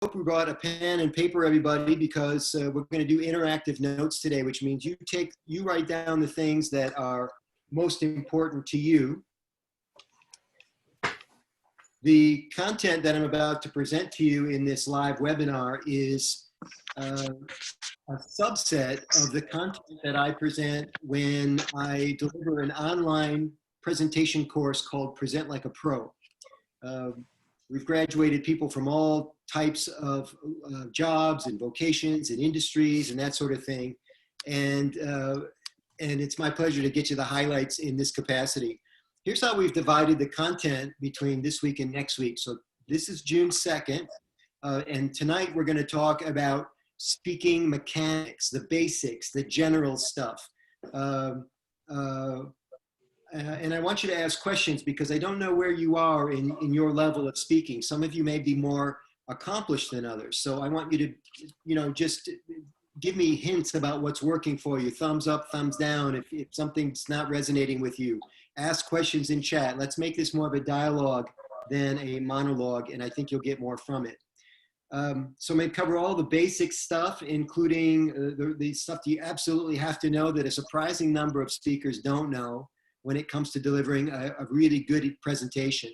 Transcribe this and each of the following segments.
hope you brought a pen and paper, everybody, because we're going to do interactive notes today, which means you write down the things that are most important to you. The content that I'm about to present to you in this live webinar is a subset of the content that I present when I deliver an online presentation course called Present Like a Pro. We've graduated people from all types of jobs and vocations and industries and that sort of thing. And it's my pleasure to get you the highlights in this capacity. Here's how we've divided the content between this week and next week. So this is June 2nd. And tonight we're going to talk about speaking mechanics, the basics, the general stuff. And I want you to ask questions because I don't know where you are in your level of speaking. Some of you may be more accomplished than others. So I want you to, just give me hints about what's working for you. Thumbs up, thumbs down. If something's not resonating with you, ask questions in chat. Let's make this more of a dialogue than a monologue, and I think you'll get more from it. So I'm going to cover all the basic stuff, including the stuff that you absolutely have to know that a surprising number of speakers don't know when it comes to delivering a really good presentation.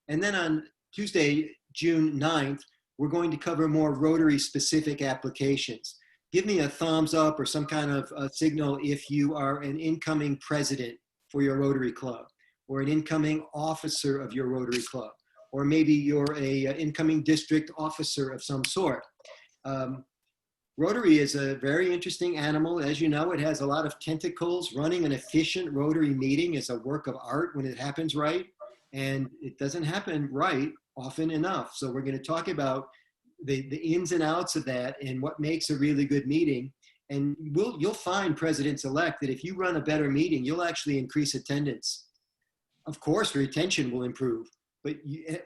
And then on Tuesday, June 9th, we're going to cover more Rotary specific applications. Give me a thumbs up or some kind of signal if you are an incoming president for your Rotary Club, or an incoming officer of your Rotary Club, or maybe you're a incoming district officer of some sort. Rotary is a very interesting animal. As you know, it has a lot of tentacles. Running an efficient Rotary meeting is a work of art when it happens right, and it doesn't happen right often enough. So we're going to talk about the ins and outs of that and what makes a really good meeting. And you'll find, presidents-elect, that if you run a better meeting, you'll actually increase attendance. Of course, retention will improve, but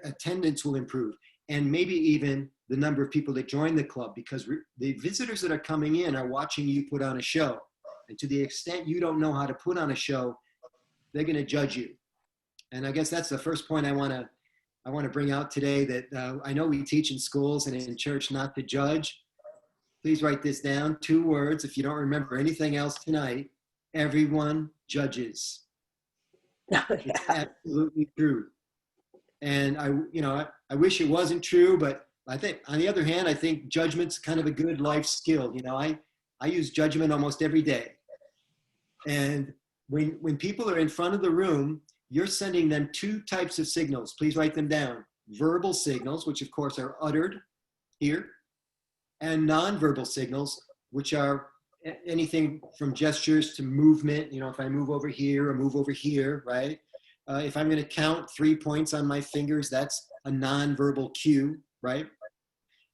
attendance will improve. And maybe even the number of people that join the club, because the visitors that are coming in are watching you put on a show. And to the extent you don't know how to put on a show, they're going to judge you. And I guess that's the first point I want to bring out today, that I know we teach in schools and in church not to judge. Please write this down, 2 words. If you don't remember anything else tonight, everyone judges. Oh, yeah. It's absolutely true. And I wish it wasn't true, but I think, on the other hand, I think judgment's kind of a good life skill. I use judgment almost every day. And when people are in front of the room, you're sending them 2 types of signals. Please write them down. Verbal signals, which of course are uttered here, and nonverbal signals, which are anything from gestures to movement. If I move over here or move over here, right? If I'm going to count 3 points on my fingers, that's a nonverbal cue, right?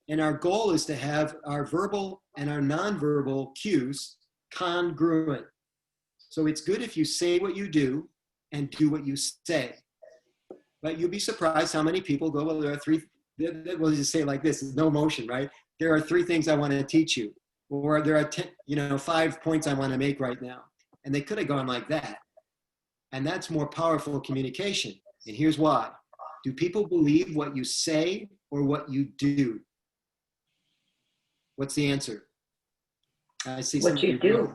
And our goal is to have our verbal and our nonverbal cues congruent. So it's good if you say what you do and do what you say. But you'll be surprised how many people go, well, there are 3, we'll just say it like this, no motion, right? There are 3 things I want to teach you. Or there are 5 points I want to make right now. And they could have gone like that. And that's more powerful communication. And here's why. Do people believe what you say or what you do? What's the answer? I see what you do.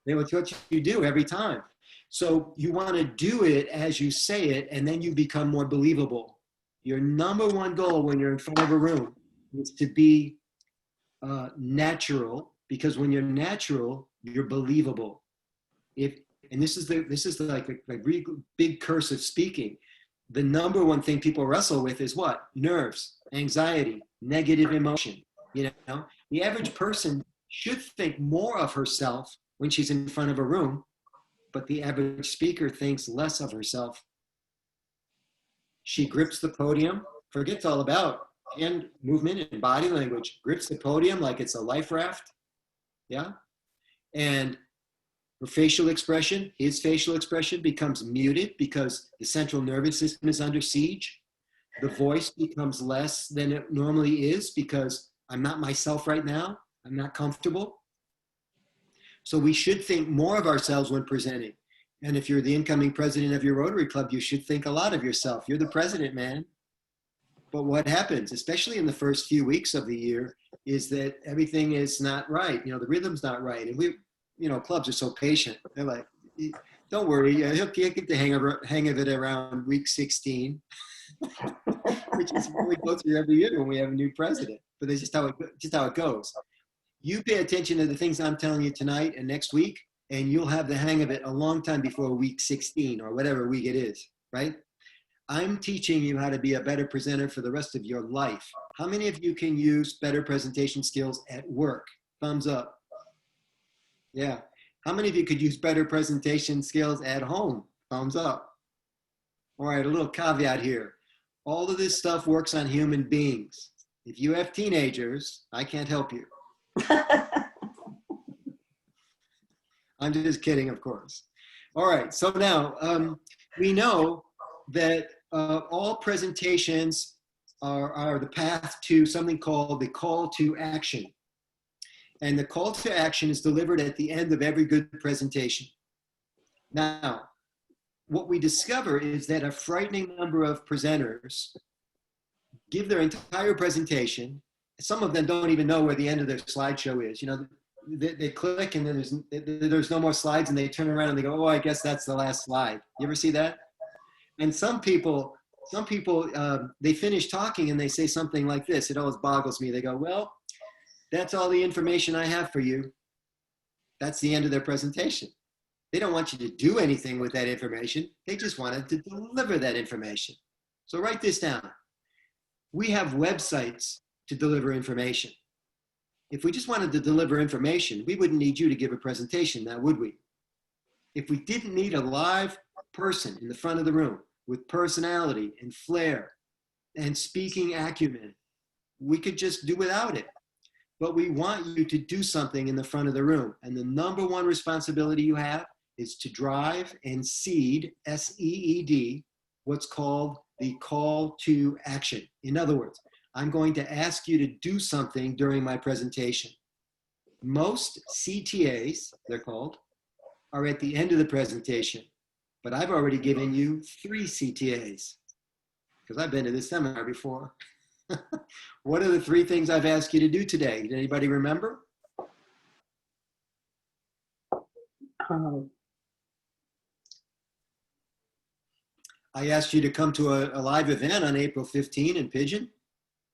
What you do every time. So you want to do it as you say it, and then you become more believable. Your number 1 goal when you're in front of a room is to be natural, because when you're natural, you're believable. And this is like a really big curse of speaking. The number 1 thing people wrestle with is what? Nerves, anxiety, negative emotion. The average person should think more of herself when she's in front of a room, but the average speaker thinks less of herself. She grips the podium, forgets all about hand movement and body language, grips the podium like it's a life raft. Yeah. And her facial expression, his facial expression becomes muted because the central nervous system is under siege. The voice becomes less than it normally is because I'm not myself right now. I'm not comfortable. So we should think more of ourselves when presenting. And if you're the incoming president of your Rotary Club, you should think a lot of yourself. You're the president, man. But what happens, especially in the first few weeks of the year, is that everything is not right. The rhythm's not right. And clubs are so patient. They're like, don't worry, he'll get the hang of it around week 16, which is what we go through every year when we have a new president. But that's just how it goes. You pay attention to the things I'm telling you tonight and next week, and you'll have the hang of it a long time before week 16 or whatever week it is, right? I'm teaching you how to be a better presenter for the rest of your life. How many of you can use better presentation skills at work? Thumbs up. Yeah. How many of you could use better presentation skills at home? Thumbs up. All right, a little caveat here. All of this stuff works on human beings. If you have teenagers, I can't help you. I'm just kidding, of course. All right, so now we know that all presentations are the path to something called the call to action. And the call to action is delivered at the end of every good presentation. Now, what we discover is that a frightening number of presenters give their entire presentation. Some of them don't even know where the end of their slideshow is. They click and then there's no more slides, and they turn around and they go, oh, I guess that's the last slide. You ever see that? And some people, they finish talking and they say something like this. It always boggles me. They go, well, that's all the information I have for you. That's the end of their presentation. They don't want you to do anything with that information. They just wanted to deliver that information. So write this down. We have websites to deliver information. If we just wanted to deliver information, we wouldn't need you to give a presentation now, would we? If we didn't need a live person in the front of the room with personality and flair and speaking acumen, we could just do without it. But we want you to do something in the front of the room. And the number one responsibility you have is to drive and seed, S-E-E-D, what's called the call to action. In other words, I'm going to ask you to do something during my presentation. Most CTAs, they're called, are at the end of the presentation. But I've already given you 3 CTAs because I've been to this seminar before. What are the 3 things I've asked you to do today? Did anybody remember? I asked you to come to a live event on April 15 in Pigeon.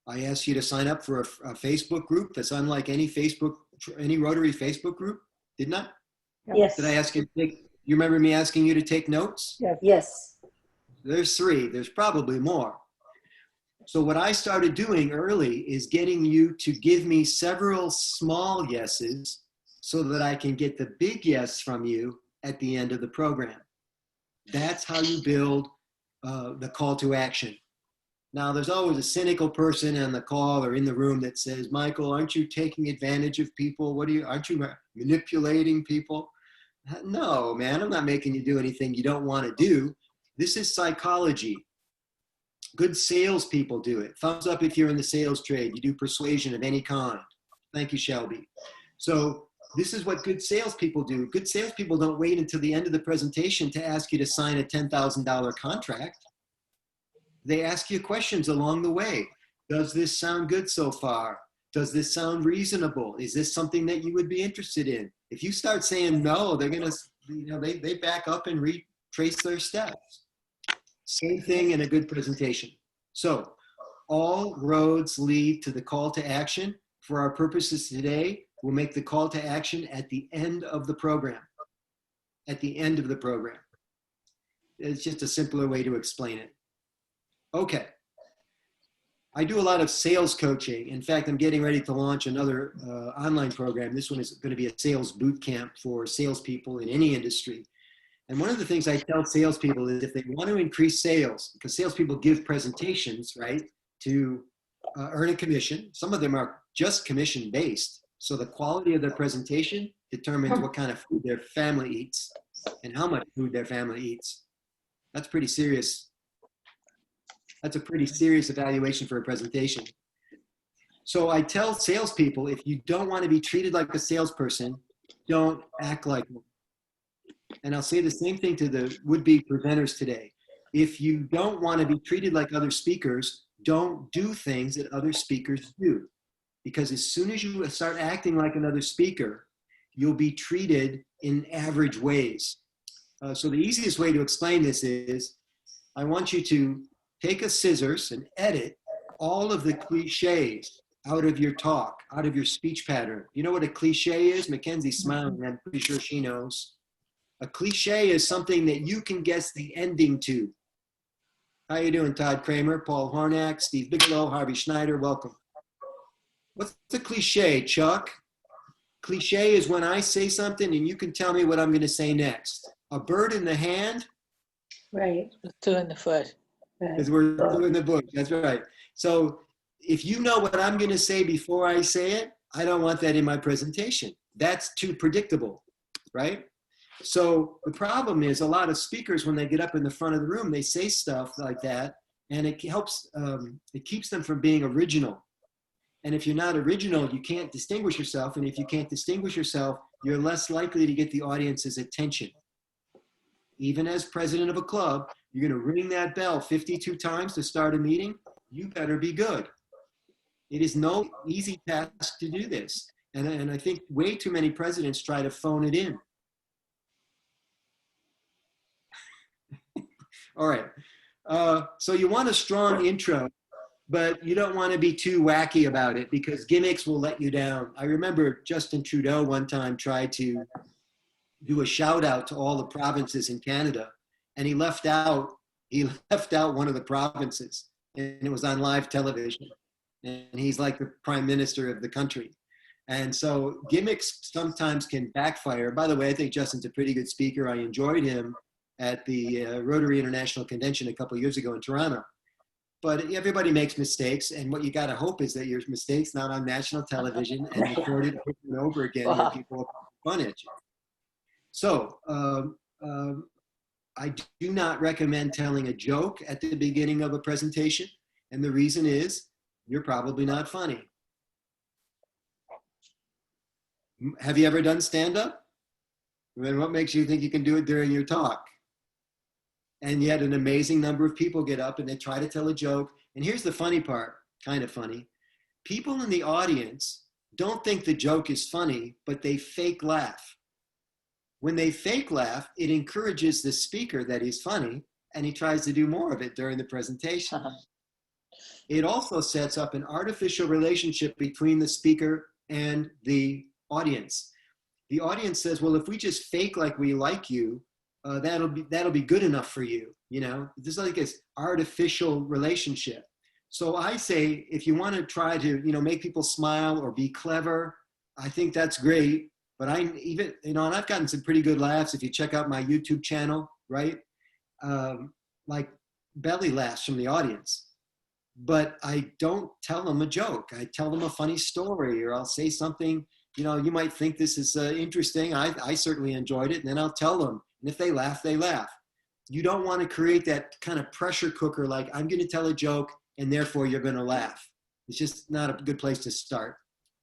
I asked you to sign up for a Facebook group that's unlike any Rotary Facebook group, didn't I? Yes. Did I ask you to you remember me asking you to take notes? Yes. Yes. There's 3, there's probably more. So what I started doing early is getting you to give me several small yeses so that I can get the big yes from you at the end of the program. That's how you build the call to action. Now, there's always a cynical person on the call or in the room that says, Michael, aren't you taking advantage of people? Aren't you manipulating people? No, man, I'm not making you do anything you don't want to do. This is psychology. Good salespeople do it. Thumbs up if you're in the sales trade. You do persuasion of any kind. Thank you, Shelby. So this is what good salespeople do. Good salespeople don't wait until the end of the presentation to ask you to sign a $10,000 contract. They ask you questions along the way. Does this sound good so far? Does this sound reasonable? Is this something that you would be interested in? If you start saying no, they're going to, they back up and retrace their steps. Same thing in a good presentation. So all roads lead to the call to action. For our purposes today, we'll make the call to action at the end of the program. At the end of the program. It's just a simpler way to explain it. Okay. I do a lot of sales coaching. In fact, I'm getting ready to launch another online program. This one is going to be a sales boot camp for salespeople in any industry. And one of the things I tell salespeople is if they want to increase sales, because salespeople give presentations, right, to earn a commission. Some of them are just commission based. So the quality of their presentation determines what kind of food their family eats and how much food their family eats. That's pretty serious. That's a pretty serious evaluation for a presentation. So I tell salespeople, if you don't want to be treated like a salesperson, don't act like one. And I'll say the same thing to the would-be presenters today. If you don't want to be treated like other speakers, don't do things that other speakers do. Because as soon as you start acting like another speaker, you'll be treated in average ways. So the easiest way to explain this is, I want you to take a scissors and edit all of the cliches out of your talk, out of your speech pattern. You know what a cliche is? Mackenzie's smiling, I'm pretty sure she knows. A cliche is something that you can guess the ending to. How you doing, Todd Kramer, Paul Hornack, Steve Bigelow, Harvey Schneider, welcome. What's the cliche, Chuck? Cliche is when I say something and you can tell me what I'm going to say next. A bird in the hand. Right. Two in the foot. Because we're two in the bush. That's right. So if you know what I'm going to say before I say it, I don't want that in my presentation. That's too predictable, right? So the problem is a lot of speakers, when they get up in the front of the room, they say stuff like that, and it helps, it keeps them from being original. And if you're not original, you can't distinguish yourself. And if you can't distinguish yourself, you're less likely to get the audience's attention. Even as president of a club, you're going to ring that bell 52 times to start a meeting. You better be good. It is no easy task to do this. And I think way too many presidents try to phone it in. All right. So you want a strong intro, but you don't want to be too wacky about it because gimmicks will let you down. I remember Justin Trudeau one time tried to do a shout out to all the provinces in Canada, and he left out one of the provinces, and it was on live television. And he's like the prime minister of the country. And so gimmicks sometimes can backfire. By the way, I think Justin's a pretty good speaker. I enjoyed him at the Rotary International Convention a couple of years ago in Toronto. But everybody makes mistakes, and what you got to hope is that your mistakes not on national television and recorded over and over again when people are fun at you. So I do not recommend telling a joke at the beginning of a presentation, and the reason is you're probably not funny. Have you ever done stand-up? Then what makes you think you can do it during your talk? And yet an amazing number of people get up and they try to tell a joke. And here's the funny part, kind of funny. People in the audience don't think the joke is funny, but they fake laugh. When they fake laugh, it encourages the speaker that he's funny, and he tries to do more of it during the presentation. It also sets up an artificial relationship between the speaker and the audience. The audience says, well, if we just fake like we like you, that'll be good enough for you. You know, there's like this artificial relationship. So I say, if you want to try to, make people smile or be clever, I think that's great. But and I've gotten some pretty good laughs if you check out my YouTube channel, right? Like belly laughs from the audience. But I don't tell them a joke. I tell them a funny story, or I'll say something, you might think this is interesting. I certainly enjoyed it, and then I'll tell them. And if they laugh, they laugh. You don't want to create that kind of pressure cooker, like I'm going to tell a joke and therefore you're going to laugh. It's just not a good place to start.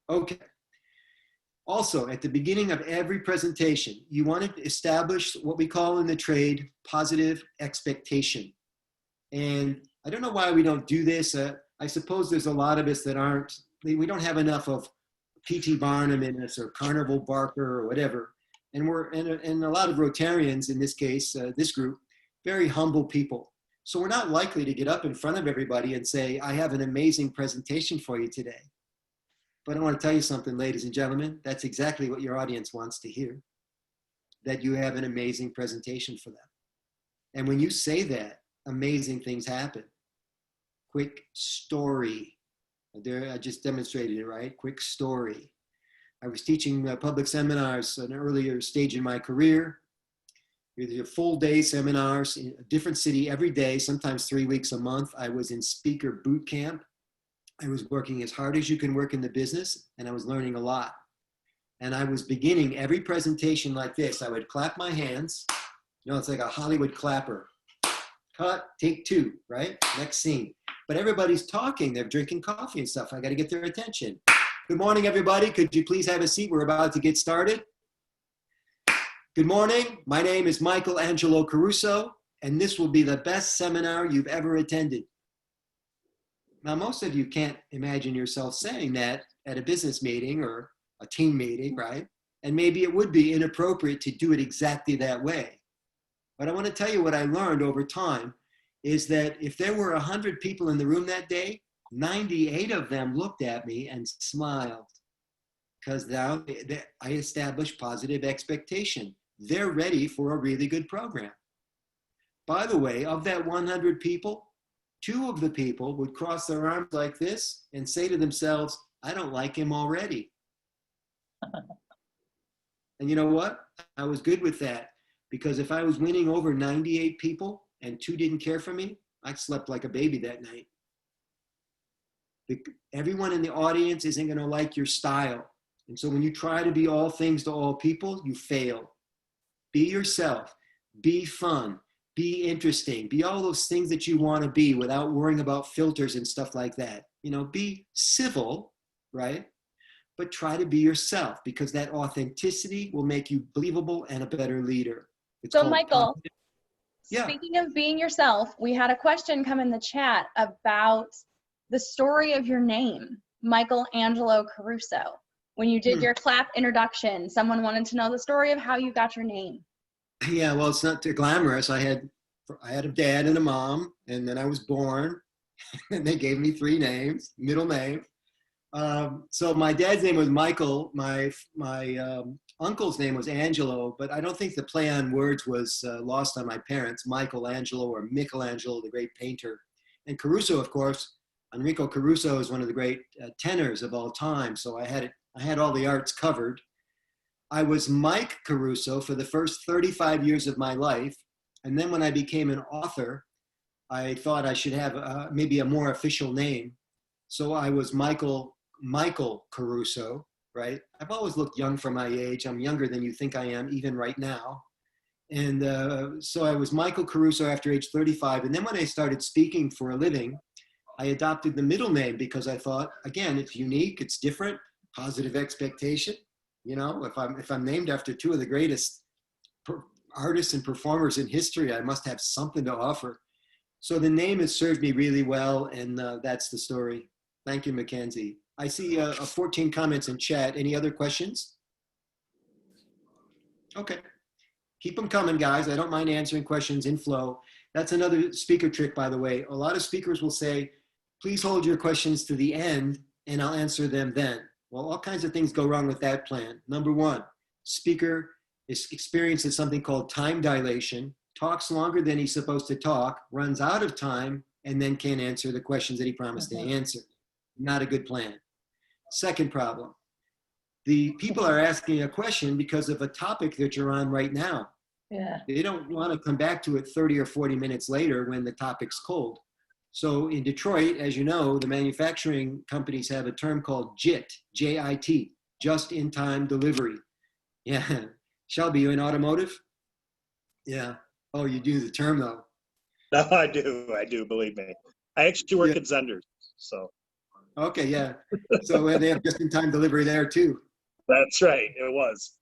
Okay. Also, at the beginning of every presentation, you want to establish what we call in the trade positive expectation. And I don't know why we don't do this. I suppose there's a lot of us that we don't have enough of P.T. Barnum in us or Carnival Barker or whatever. And and a lot of Rotarians, in this case, this group, very humble people. So we're not likely to get up in front of everybody and say, I have an amazing presentation for you today. But I want to tell you something, ladies and gentlemen, that's exactly what your audience wants to hear, that you have an amazing presentation for them. And when you say that, amazing things happen. Quick story. There, I just demonstrated it, right? Quick story. I was teaching public seminars at an earlier stage in my career. Either full day seminars in a different city every day, sometimes 3 weeks a month. I was in speaker boot camp. I was working as hard as you can work in the business, and I was learning a lot. And I was beginning every presentation like this. I would clap my hands. It's like a Hollywood clapper. Cut, take two, right? Next scene. But everybody's talking. They're drinking coffee and stuff. I got to get their attention. Good morning, everybody. Could you please have a seat? We're about to get started. Good morning. My name is Michael Angelo Caruso, and this will be the best seminar you've ever attended. Now, most of you can't imagine yourself saying that at a business meeting or a team meeting, right? And maybe it would be inappropriate to do it exactly that way. But I want to tell you what I learned over time is that if there were 100 people in the room that day, 98 of them looked at me and smiled because now I established positive expectation. They're ready for a really good program. By the way, of that 100 people, 2 of the people would cross their arms like this and say to themselves, I don't like him already. And you know what? I was good with that because if I was winning over 98 people and 2 didn't care for me, I slept like a baby that night. Everyone in the audience isn't going to like your style. And so when you try to be all things to all people, you fail. Be yourself. Be fun. Be interesting. Be all those things that you want to be without worrying about filters and stuff like that. You know, be civil, right? But try to be yourself because that authenticity will make you believable and a better leader. It's So called Michael, positive. Yeah. Speaking of being yourself, we had a question come in the chat about the story of your name, Michael Angelo Caruso. When you did your clap introduction, someone wanted to know the story of how you got your name. Yeah, well, it's not too glamorous. I had a dad and a mom, and then I was born, and they gave me 3 names, middle name. So my dad's name was Michael. My uncle's name was Angelo, but I don't think the play on words was lost on my parents. Michelangelo or Michelangelo, the great painter, and Caruso, of course. Enrico Caruso is one of the great tenors of all time. So I had all the arts covered. I was Mike Caruso for the first 35 years of my life. And then when I became an author, I thought I should have maybe a more official name. So I was Michael Caruso, right? I've always looked young for my age. I'm younger than you think I am, even right now. And so I was Michael Caruso after age 35. And then when I started speaking for a living, I adopted the middle name because I thought, again, it's unique, it's different, positive expectation. You know, if I'm named after 2 of the greatest artists and performers in history, I must have something to offer. So the name has served me really well, and that's the story. Thank you, Mackenzie. I see 14 comments in chat. Any other questions? Okay. Keep them coming, guys. I don't mind answering questions in flow. That's another speaker trick, by the way. A lot of speakers will say, please hold your questions to the end, and I'll answer them then. Well, all kinds of things go wrong with that plan. Number 1, speaker experiences something called time dilation, talks longer than he's supposed to talk, runs out of time, and then can't answer the questions that he promised to answer. Not a good plan. Second problem, the people are asking a question because of a topic that you're on right now. Yeah. They don't want to come back to it 30 or 40 minutes later when the topic's cold. So in Detroit, as you know, the manufacturing companies have a term called JIT, J-I-T, just-in-time delivery. Yeah. Shelby, you in automotive? Yeah. Oh, you do the term though. No, I do, believe me. I actually work at Zenders, so. Okay, yeah. So they have just-in-time delivery there too. That's right, it was.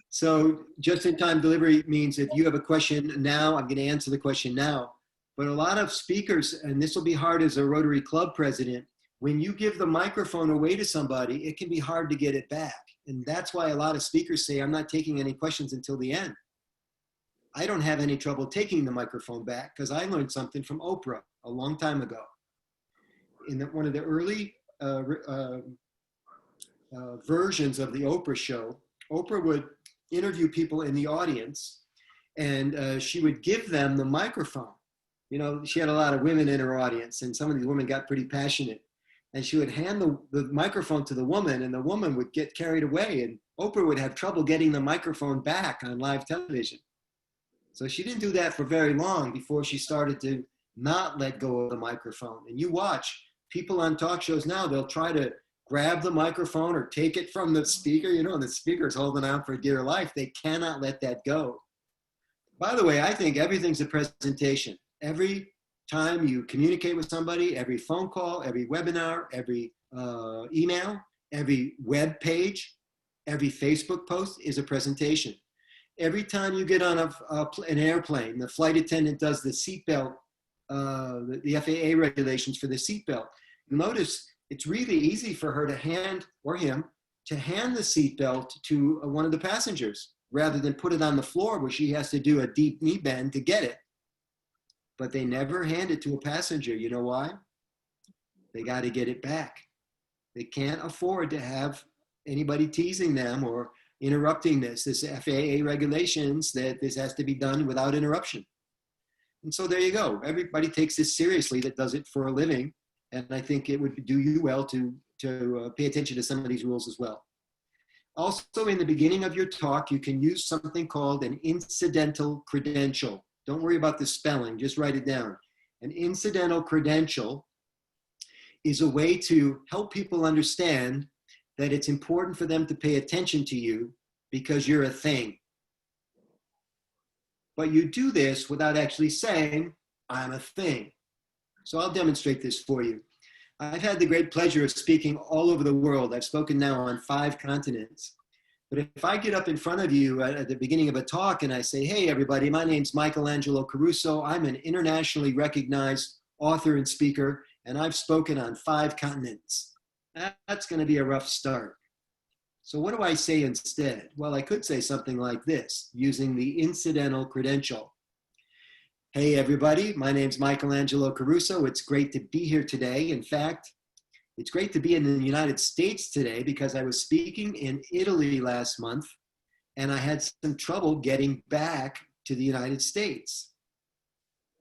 So just-in-time delivery means if you have a question now, I'm going to answer the question now. But a lot of speakers, and this will be hard as a Rotary Club president, when you give the microphone away to somebody, it can be hard to get it back. And that's why a lot of speakers say, I'm not taking any questions until the end. I don't have any trouble taking the microphone back because I learned something from Oprah a long time ago. In one of the early versions of the Oprah show, Oprah would interview people in the audience and she would give them the microphone. You know, she had a lot of women in her audience and some of these women got pretty passionate. And she would hand the microphone to the woman and the woman would get carried away and Oprah would have trouble getting the microphone back on live television. So she didn't do that for very long before she started to not let go of the microphone. And you watch people on talk shows now, they'll try to grab the microphone or take it from the speaker, you know, and the speaker's holding on for dear life. They cannot let that go. By the way, I think everything's a presentation. Every time you communicate with somebody, every phone call, every webinar, every email, every web page, every Facebook post is a presentation. Every time you get on an airplane, the flight attendant does the seatbelt the FAA regulations for the seatbelt. Notice it's really easy for her to hand, or him, to hand the seatbelt to one of the passengers rather than put it on the floor where she has to do a deep knee bend to get it. But they never hand it to a passenger. You know why? They got to get it back. They can't afford to have anybody teasing them or interrupting this. This FAA regulations that this has to be done without interruption. And so there you go. Everybody takes this seriously that does it for a living. And I think it would do you well to pay attention to some of these rules as well. Also, in the beginning of your talk, you can use something called an incidental credential. Don't worry about the spelling, just write it down. An incidental credential is a way to help people understand that it's important for them to pay attention to you because you're a thing. But you do this without actually saying, I'm a thing. So I'll demonstrate this for you. I've had the great pleasure of speaking all over the world. I've spoken now on 5 continents. But if I get up in front of you at the beginning of a talk and I say, hey, everybody, my name's Michelangelo Caruso. I'm an internationally recognized author and speaker, and I've spoken on 5 continents. That's going to be a rough start. So what do I say instead? Well, I could say something like this, using the incidental credential. Hey, everybody, my name's Michelangelo Caruso. It's great to be here today. In fact, it's great to be in the United States today because I was speaking in Italy last month and I had some trouble getting back to the United States.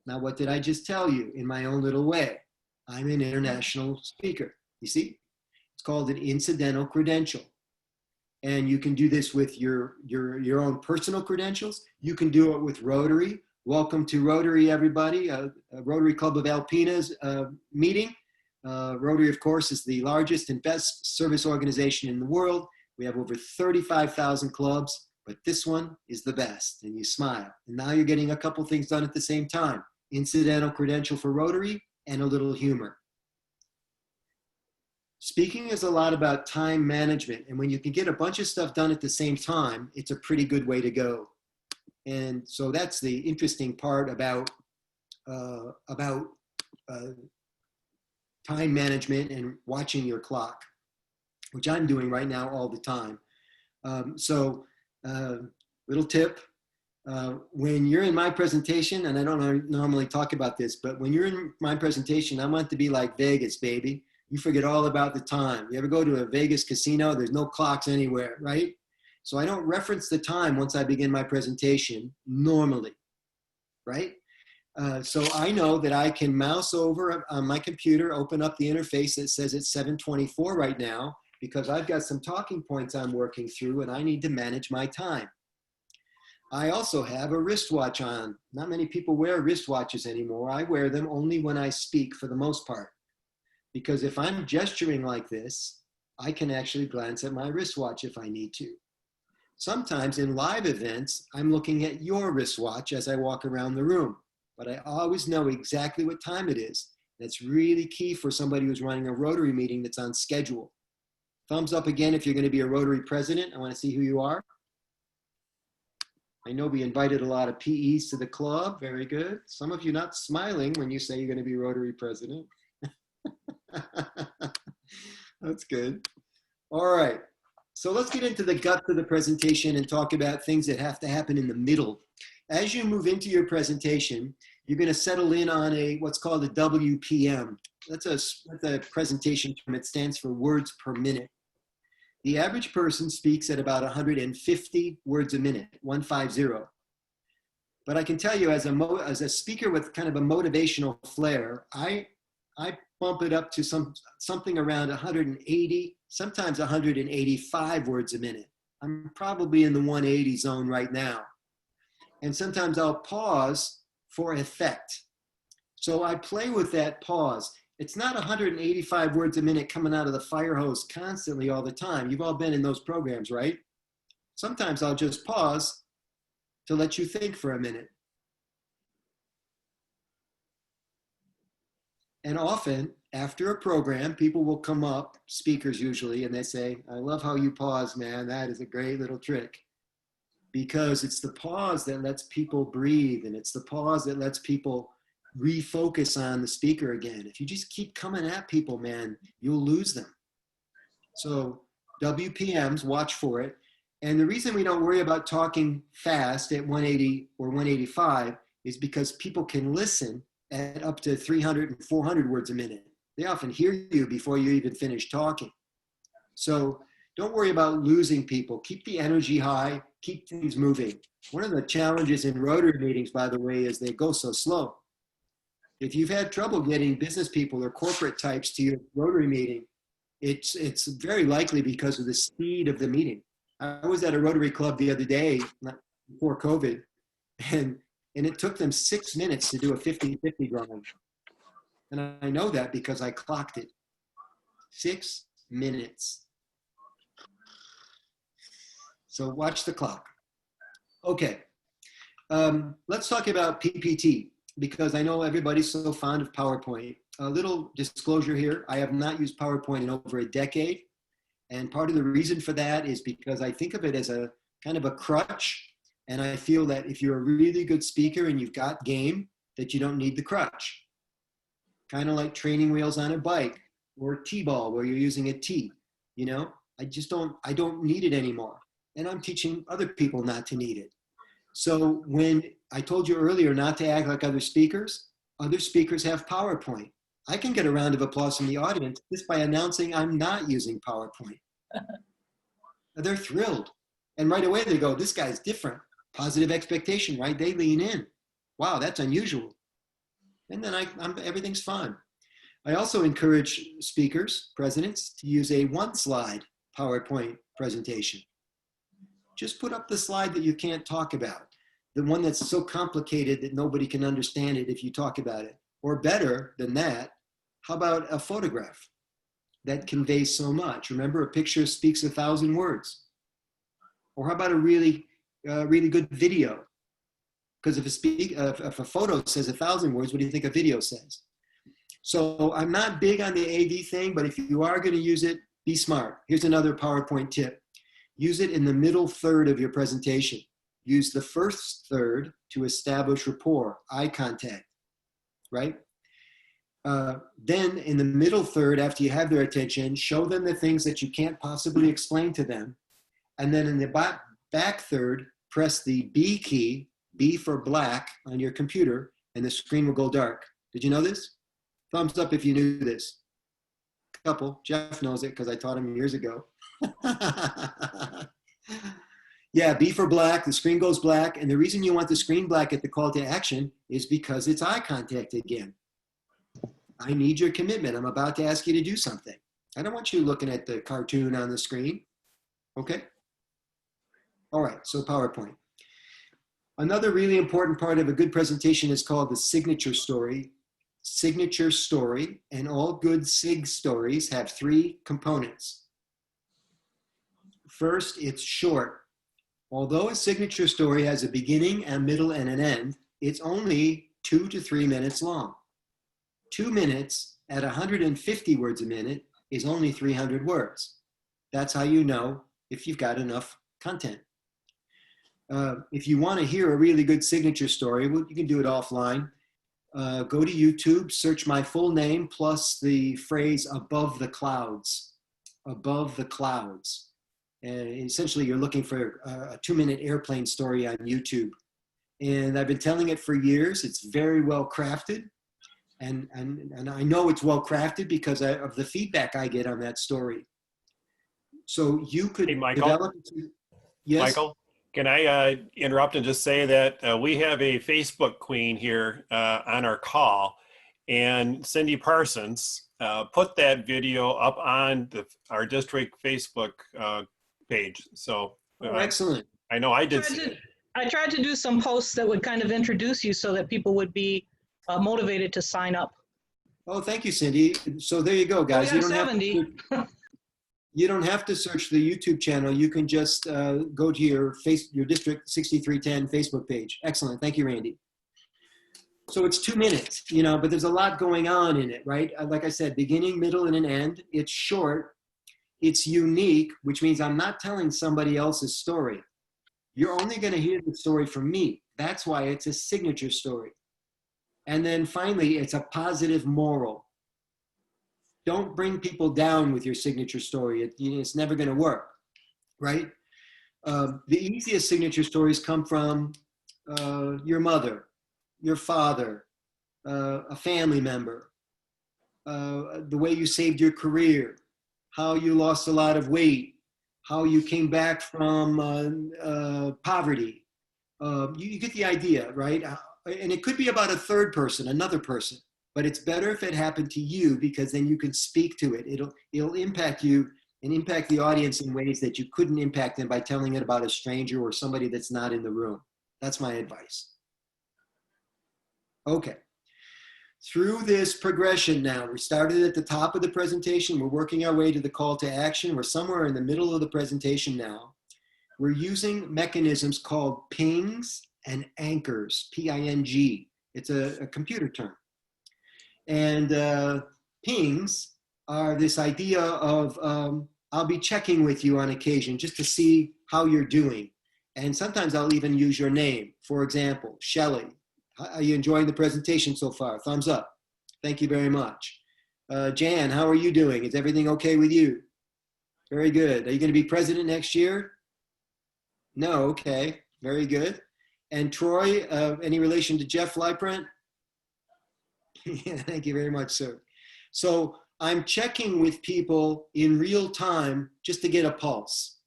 Now, what did I just tell you in my own little way? I'm an international speaker. You see, it's called an incidental credential. And you can do this with your own personal credentials. You can do it with Rotary. Welcome to Rotary, everybody, a Rotary Club of Alpina's meeting. Rotary, of course, is the largest and best service organization in the world. We have over 35,000 clubs, but this one is the best. And you smile. And now you're getting a couple things done at the same time. Incidental credential for Rotary and a little humor. Speaking is a lot about time management. And when you can get a bunch of stuff done at the same time, it's a pretty good way to go. And so that's the interesting part about time management and watching your clock, which I'm doing right now all the time. Little tip, when you're in my presentation, and I don't normally talk about this, but when you're in my presentation, I want it to be like Vegas, baby. You forget all about the time. You ever go to a Vegas casino? There's no clocks anywhere, right? So I don't reference the time once I begin my presentation normally, right? So I know that I can mouse over on my computer, open up the interface that says it's 7:24 right now, because I've got some talking points I'm working through and I need to manage my time. I also have a wristwatch on. Not many people wear wristwatches anymore. I wear them only when I speak for the most part, because if I'm gesturing like this, I can actually glance at my wristwatch if I need to. Sometimes in live events, I'm looking at your wristwatch as I walk around the room, but I always know exactly what time it is. That's really key for somebody who's running a Rotary meeting that's on schedule. Thumbs up again if you're going to be a Rotary president. I want to see who you are. I know we invited a lot of PEs to the club. Very good. Some of you not smiling when you say you're going to be Rotary president. That's good. All right. So let's get into the guts of the presentation and talk about things that have to happen in the middle. As you move into your presentation, you're going to settle in on what's called a WPM. That's a presentation term. It stands for words per minute. The average person speaks at about 150 words a minute, 150. But I can tell you, as a speaker with kind of a motivational flair, I bump it up to something around 180, sometimes 185 words a minute. I'm probably in the 180 zone right now. And sometimes I'll pause for effect. So I play with that pause. It's not 185 words a minute coming out of the fire hose constantly all the time. You've all been in those programs, right? Sometimes I'll just pause to let you think for a minute. And often, after a program, people will come up, speakers usually, and they say, I love how you pause, man. That is a great little trick. Because it's the pause that lets people breathe, and it's the pause that lets people refocus on the speaker again. If you just keep coming at people, man, you'll lose them. So WPMs, watch for it. And the reason we don't worry about talking fast at 180 or 185 is because people can listen at up to 300 and 400 words a minute. They often hear you before you even finish talking. So don't worry about losing people. Keep the energy high, keep things moving. One of the challenges in Rotary meetings, by the way, is they go so slow. If you've had trouble getting business people or corporate types to your Rotary meeting, it's very likely because of the speed of the meeting. I was at a Rotary club the other day, before COVID, and it took them 6 minutes to do a 50-50 drawing. And I know that because I clocked it. 6 minutes. So watch the clock. Okay, let's talk about PPT, because I know everybody's so fond of PowerPoint. A little disclosure here, I have not used PowerPoint in over a decade. And part of the reason for that is because I think of it as a kind of a crutch. And I feel that if you're a really good speaker and you've got game, that you don't need the crutch. Kind of like training wheels on a bike or T-ball where you're using a T, you know? I don't need it anymore. And I'm teaching other people not to need it. So when I told you earlier not to act like other speakers have PowerPoint. I can get a round of applause from the audience just by announcing I'm not using PowerPoint. They're thrilled. And right away they go, this guy's different. Positive expectation, right? They lean in. Wow, that's unusual. And then everything's fine. I also encourage speakers, presidents, to use a one-slide PowerPoint presentation. Just put up the slide that you can't talk about, the one that's so complicated that nobody can understand it if you talk about it. Or better than that, how about a photograph that conveys so much? Remember, a picture speaks 1,000 words. Or how about a really good video? Because if a photo says 1,000 words, what do you think a video says? So I'm not big on the AV thing, but if you are going to use it, be smart. Here's another PowerPoint tip. Use it in the middle third of your presentation. Use the first third to establish rapport, eye contact, right? Then in the middle third, after you have their attention, show them the things that you can't possibly explain to them. And then in the back third, press the B key, B for black, on your computer, and the screen will go dark. Did you know this? Thumbs up if you knew this. Couple. Jeff knows it because I taught him years ago. Yeah, B for black, the screen goes black. And the reason you want the screen black at the call to action is because it's eye contact again. I need your commitment. I'm about to ask you to do something. I don't want you looking at the cartoon on the screen. Okay? All right, so PowerPoint. Another really important part of a good presentation is called the signature story. Signature story, and all good SIG stories have 3 components. First, it's short. Although a signature story has a beginning, a middle, and an end, it's only 2 to 3 minutes long. 2 minutes at 150 words a minute is only 300 words. That's how you know if you've got enough content. If you want to hear a really good signature story, well, you can do it offline. Go to YouTube, search my full name plus the phrase above the clouds. Above the clouds. And essentially you're looking for a 2-minute airplane story on YouTube. And I've been telling it for years. It's very well crafted. And I know it's well crafted because of the feedback I get on that story. So you could develop. Yes? Michael, can I interrupt and just say that we have a Facebook queen here on our call, and Cindy Parsons put that video up on our district Facebook page. So excellent. I know I did see it. I tried to do some posts that would kind of introduce you so that people would be motivated to sign up. Oh, thank you, Cindy. So there you go, guys. We got 70. You don't have to search the YouTube channel. You can just go to your District 6310 Facebook page. Excellent. Thank you, Randy. So it's 2 minutes, but there's a lot going on in it, right? Like I said, beginning, middle, and an end. It's short. It's unique, which means I'm not telling somebody else's story. You're only going to hear the story from me. That's why it's a signature story. And then finally, it's a positive moral. Don't bring people down with your signature story. It's never going to work, right? The easiest signature stories come from your mother, your father, a family member, the way you saved your career, how you lost a lot of weight, how you came back from poverty. You get the idea, right? And it could be about a third person, another person, but it's better if it happened to you, because then you can speak to it. It'll impact you and impact the audience in ways that you couldn't impact them by telling it about a stranger or somebody that's not in the room. That's my advice. Okay. Through this progression now, we started at the top of the presentation. We're working our way to the call to action. We're somewhere in the middle of the presentation now. We're using mechanisms called pings and anchors, P-I-N-G. It's a computer term. And pings are this idea of I'll be checking with you on occasion just to see how you're doing. And sometimes I'll even use your name. For example, Shelley, are you enjoying the presentation so far? Thumbs up. Thank you very much. Jan, how are you doing? Is everything okay with you? Very good. Are you going to be president next year? No, okay. Very good. And Troy, any relation to Jeff Leiprant? Yeah, thank you very much, sir. So I'm checking with people in real time just to get a pulse.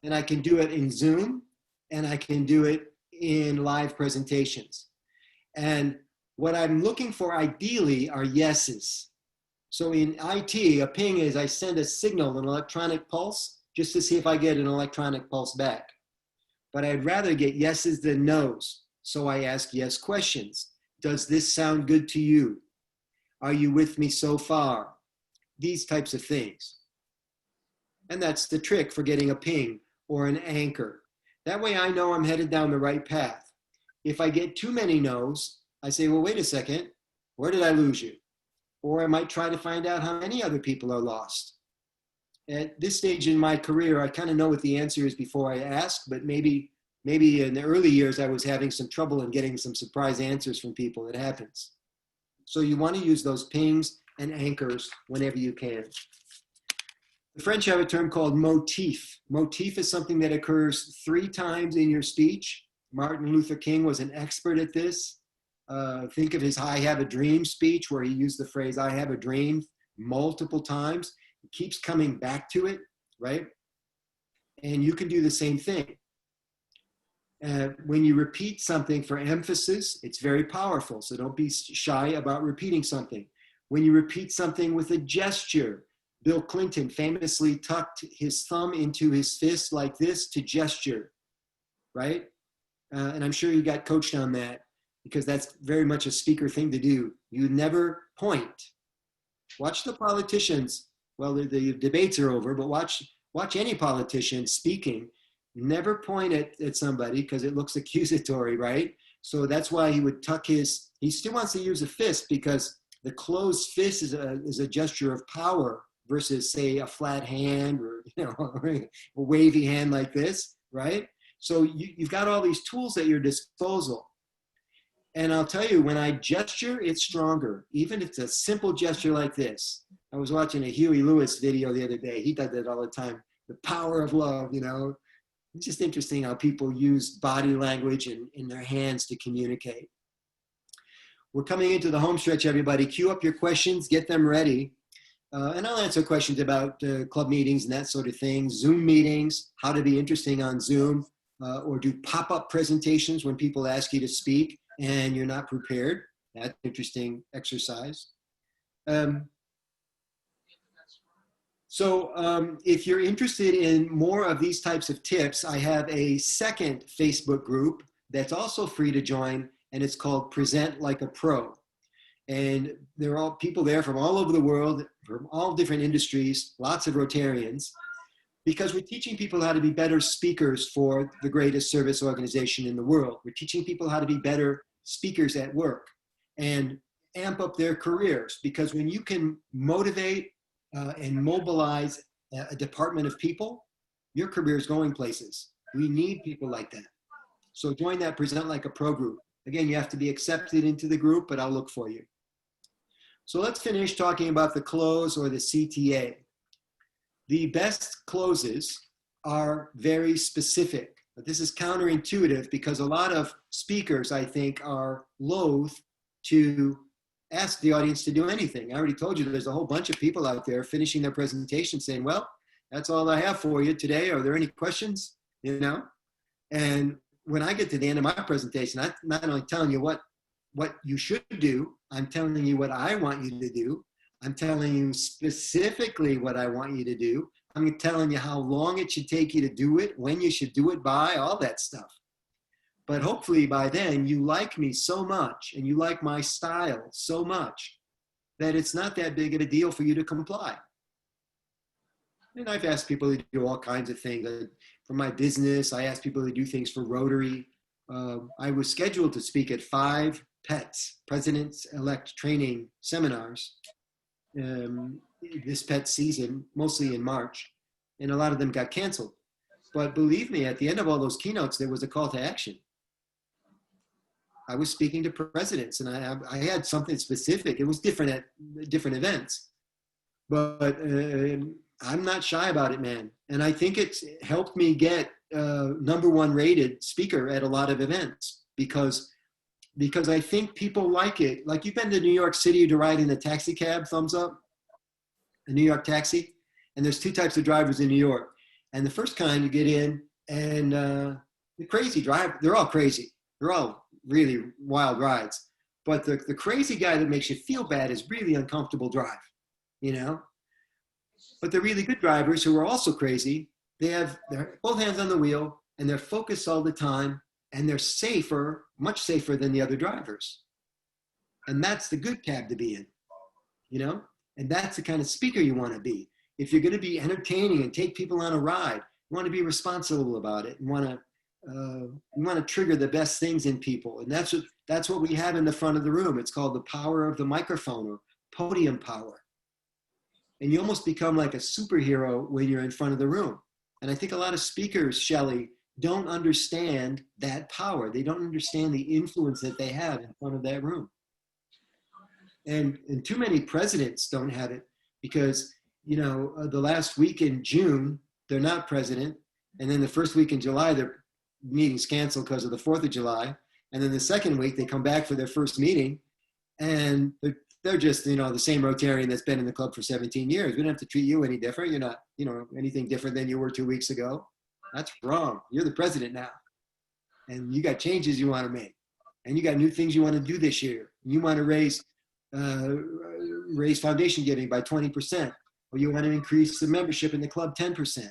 And I can do it in Zoom, and I can do it in live presentations. And what I'm looking for ideally are yeses. So in IT, a ping is I send a signal, an electronic pulse, just to see if I get an electronic pulse back. But I'd rather get yeses than nos. So I ask yes questions. Does this sound good to you? Are you with me so far? These types of things. And that's the trick for getting a ping or an anchor. That way I know I'm headed down the right path. If I get too many no's, I say, well, wait a second, where did I lose you? Or I might try to find out how many other people are lost. At this stage in my career, I kind of know what the answer is before I ask, but maybe in the early years, I was having some trouble in getting some surprise answers from people. It happens. So you want to use those pings and anchors whenever you can. The French have a term called motif. Motif is something that occurs 3 times in your speech. Martin Luther King was an expert at this. Think of his I Have a Dream speech, where he used the phrase, I have a dream, multiple times. He keeps coming back to it, right? And you can do the same thing. When you repeat something for emphasis, it's very powerful. So don't be shy about repeating something. When you repeat something with a gesture, Bill Clinton famously tucked his thumb into his fist like this to gesture, right? And I'm sure you got coached on that, because that's very much a speaker thing to do. You never point. Watch the politicians. Well, the debates are over, but watch any politician speaking. Never point at somebody, because it looks accusatory, right? So that's why he would tuck he still wants to use a fist, because the closed fist is a gesture of power versus, say, a flat hand or a wavy hand like this, right? So you've got all these tools at your disposal. And I'll tell you, when I gesture, it's stronger. Even if it's a simple gesture like this. I was watching a Huey Lewis video the other day. He does that all the time. The power of love, It's just interesting how people use body language in their hands to communicate. We're coming into the home stretch, everybody. Queue up your questions, get them ready. And I'll answer questions about club meetings and that sort of thing. Zoom meetings, how to be interesting on Zoom, or do pop-up presentations when people ask you to speak and you're not prepared. That's an interesting exercise. So if you're interested in more of these types of tips, I have a second Facebook group that's also free to join, and it's called Present Like a Pro. And there are all people there from all over the world, from all different industries, lots of Rotarians, because we're teaching people how to be better speakers for the greatest service organization in the world. We're teaching people how to be better speakers at work and amp up their careers, because when you can motivate and mobilize a department of people, your career is going places. We need people like that. So join that Present Like a Pro group. Again, you have to be accepted into the group, but I'll look for you. So let's finish talking about the close or the CTA. The best closes are very specific. But this is counterintuitive because a lot of speakers, I think, are loath to ask the audience to do anything. I already told you there's a whole bunch of people out there finishing their presentation saying, well, that's all I have for you today. Are there any questions? You know? And when I get to the end of my presentation, I'm not only telling you what you should do, I'm telling you what I want you to do. I'm telling you specifically what I want you to do. I'm telling you how long it should take you to do it, when you should do it by, all that stuff. But hopefully by then you like me so much and you like my style so much that it's not that big of a deal for you to comply. And I've asked people to do all kinds of things. For my business, I asked people to do things for Rotary. I was scheduled to speak at 5 PETS, Presidents-elect Training Seminars, this PET season, mostly in March, and a lot of them got canceled. But believe me, at the end of all those keynotes, there was a call to action. I was speaking to presidents, and I had something specific. It was different at different events, but I'm not shy about it, man. And I think it's helped me get #1 rated speaker at a lot of events because I think people like it. Like, you've been to New York City to ride in a taxi cab, thumbs up, a New York taxi. And there's 2 types of drivers in New York. And the first kind, you get in and the crazy driver, they're all crazy. They're all really wild rides. But the crazy guy that makes you feel bad is really uncomfortable drive, you know? But the really good drivers who are also crazy, they're both hands on the wheel and they're focused all the time and they're safer, much safer than the other drivers. And that's the good cab to be in, you know? And that's the kind of speaker you want to be. If you're going to be entertaining and take people on a ride, you want to be responsible about it. You want to trigger the best things in people. And that's what we have in the front of the room. It's called the power of the microphone, or podium power. And you almost become like a superhero when you're in front of the room. And I think a lot of speakers, Shelley, don't understand that power. They don't understand the influence that they have in front of that room. And too many presidents don't have it because, you know, the last week in June, they're not president. And then the first week in July, their meeting's canceled because of the 4th of July. And then the second week, they come back for their first meeting and they're just, you know, the same Rotarian that's been in the club for 17 years. We don't have to treat you any different. You're not, you know, anything different than you were 2 weeks ago. That's wrong. You're the president now. And you got changes you want to make. And you got new things you want to do this year. You want to raise foundation giving by 20%. Or you want to increase the membership in the club 10%.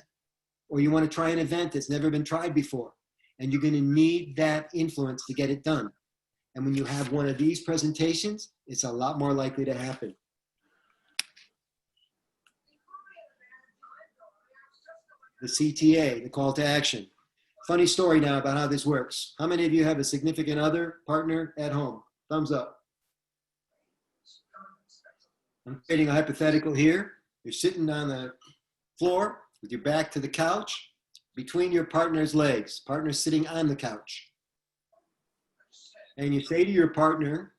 Or you want to try an event that's never been tried before. And you're going to need that influence to get it done. And when you have one of these presentations, it's a lot more likely to happen. The CTA, the call to action. Funny story now about how this works. How many of you have a significant other, partner at home? Thumbs up. I'm creating a hypothetical here. You're sitting on the floor with your back to the couch, between your partner's legs. Partner's sitting on the couch. And you say to your partner,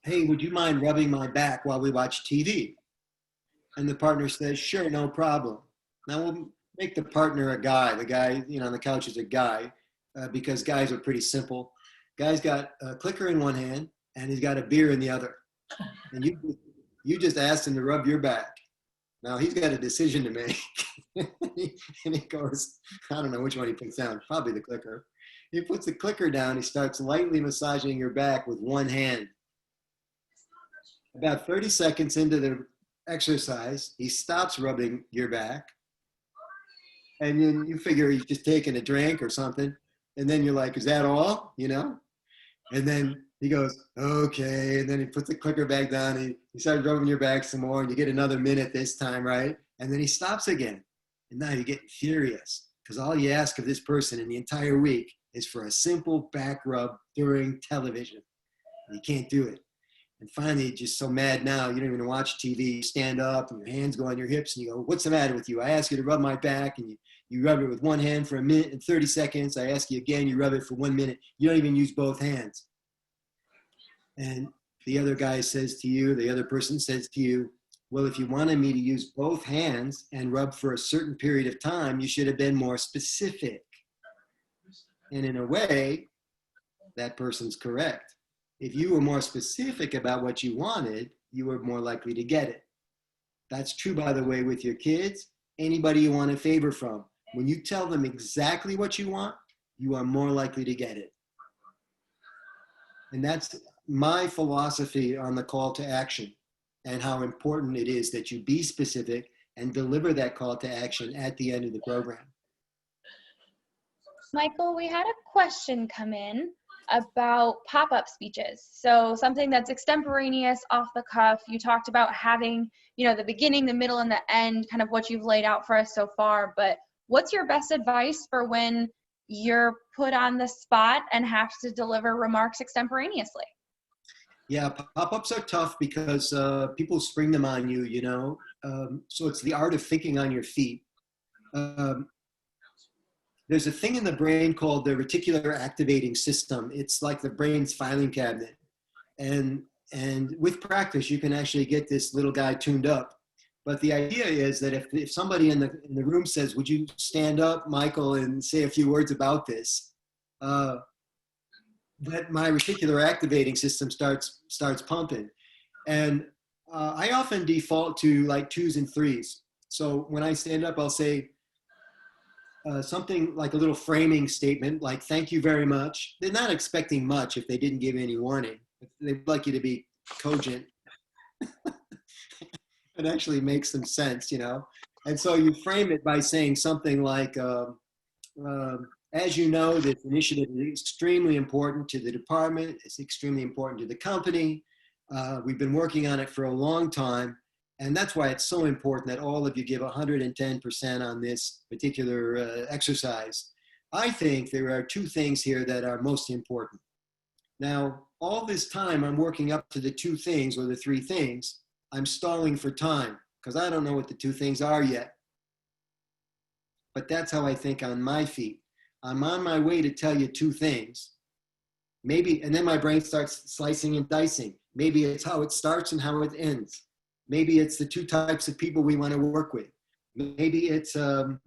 hey, would you mind rubbing my back while we watch TV? And the partner says, sure, no problem. Now we'll make the partner a guy. The guy, you know, on the couch is a guy because guys are pretty simple. Guy's got a clicker in one hand and he's got a beer in the other. And you just asked him to rub your back. Now he's got a decision to make. And he goes, I don't know which one he puts down, probably the clicker. He puts the clicker down, he starts lightly massaging your back with one hand. About 30 seconds into the exercise, he stops rubbing your back. And then you figure he's just taking a drink or something. And then you're like, is that all? You know? And then he goes, okay. And then he puts the clicker back down. And he starts rubbing your back some more. And you get another minute this time, right? And then he stops again. And now you get furious because all you ask of this person in the entire week is for a simple back rub during television. And you can't do it. And finally, you're just so mad now, you don't even watch TV. You stand up and your hands go on your hips and you go, what's the matter with you? I ask you to rub my back and you rub it with one hand for 1 minute and 30 seconds. I ask you again, you rub it for 1 minute. You don't even use both hands. And the other guy says to you, the other person says to you, well, if you wanted me to use both hands and rub for a certain period of time, you should have been more specific. And in a way, that person's correct. If you were more specific about what you wanted, you were more likely to get it. That's true, by the way, with your kids, anybody you want a favor from. When you tell them exactly what you want, you are more likely to get it. And that's my philosophy on the call to action and how important it is that you be specific and deliver that call to action at the end of the program. Michael, we had a question come in about pop-up speeches. So something that's extemporaneous, off the cuff. You talked about having, the beginning, the middle, and the end, kind of what you've laid out for us so far. But what's your best advice for when you're put on the spot and have to deliver remarks extemporaneously? Yeah, pop-ups are tough because people spring them on you, so it's the art of thinking on your feet. There's a thing in the brain called the reticular activating system. It's like the brain's filing cabinet. And with practice, you can actually get this little guy tuned up. But the idea is that if somebody in the room says, would you stand up, Michael, and say a few words about this? That my reticular activating system starts pumping. And I often default to like 2s and 3s. So when I stand up, I'll say something like a little framing statement, like, thank you very much. They're not expecting much if they didn't give any warning. They'd like you to be cogent. It actually makes some sense, And so you frame it by saying something like, as you know, this initiative is extremely important to the department. It's extremely important to the company. We've been working on it for a long time. And that's why it's so important that all of you give 110% on this particular exercise. I think there are 2 things here that are most important. Now, all this time I'm working up to the 2 things or the 3 things. I'm stalling for time because I don't know what the 2 things are yet. But that's how I think on my feet. I'm on my way to tell you 2 things. Maybe, and then my brain starts slicing and dicing. Maybe it's how it starts and how it ends. Maybe it's the 2 types of people we want to work with. Maybe it's 2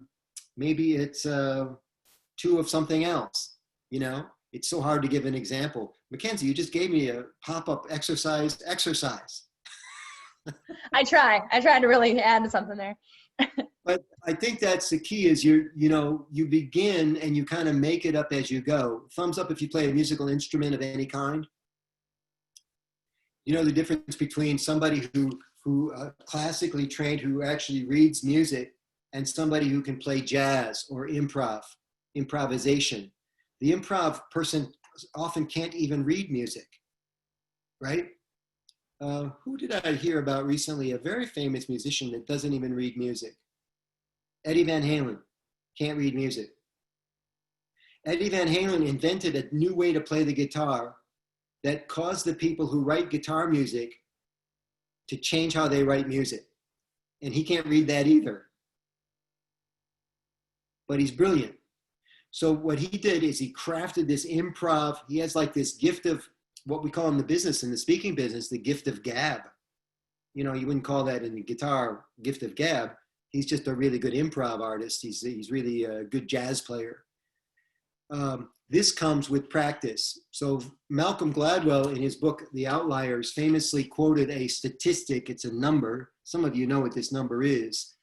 of something else. It's so hard to give an example. Mackenzie, you just gave me a pop-up exercise. I try to really add something there. But I think that's the key is you begin and you kind of make it up as you go. Thumbs up if you play a musical instrument of any kind. The difference between somebody who classically trained, who actually reads music, and somebody who can play jazz or improvisation. The improv person often can't even read music, right? Who did I hear about recently? A very famous musician that doesn't even read music. Eddie Van Halen can't read music. Eddie Van Halen invented a new way to play the guitar that caused the people who write guitar music to change how they write music. And he can't read that either. But he's brilliant. So what he did is he crafted this improv. He has like this gift of what we call in the business, in the speaking business, the gift of gab. You wouldn't call that in the guitar gift of gab. He's just a really good improv artist. He's really a good jazz player. This comes with practice. So Malcolm Gladwell, in his book, The Outliers, famously quoted a statistic. It's a number. Some of you know what this number is,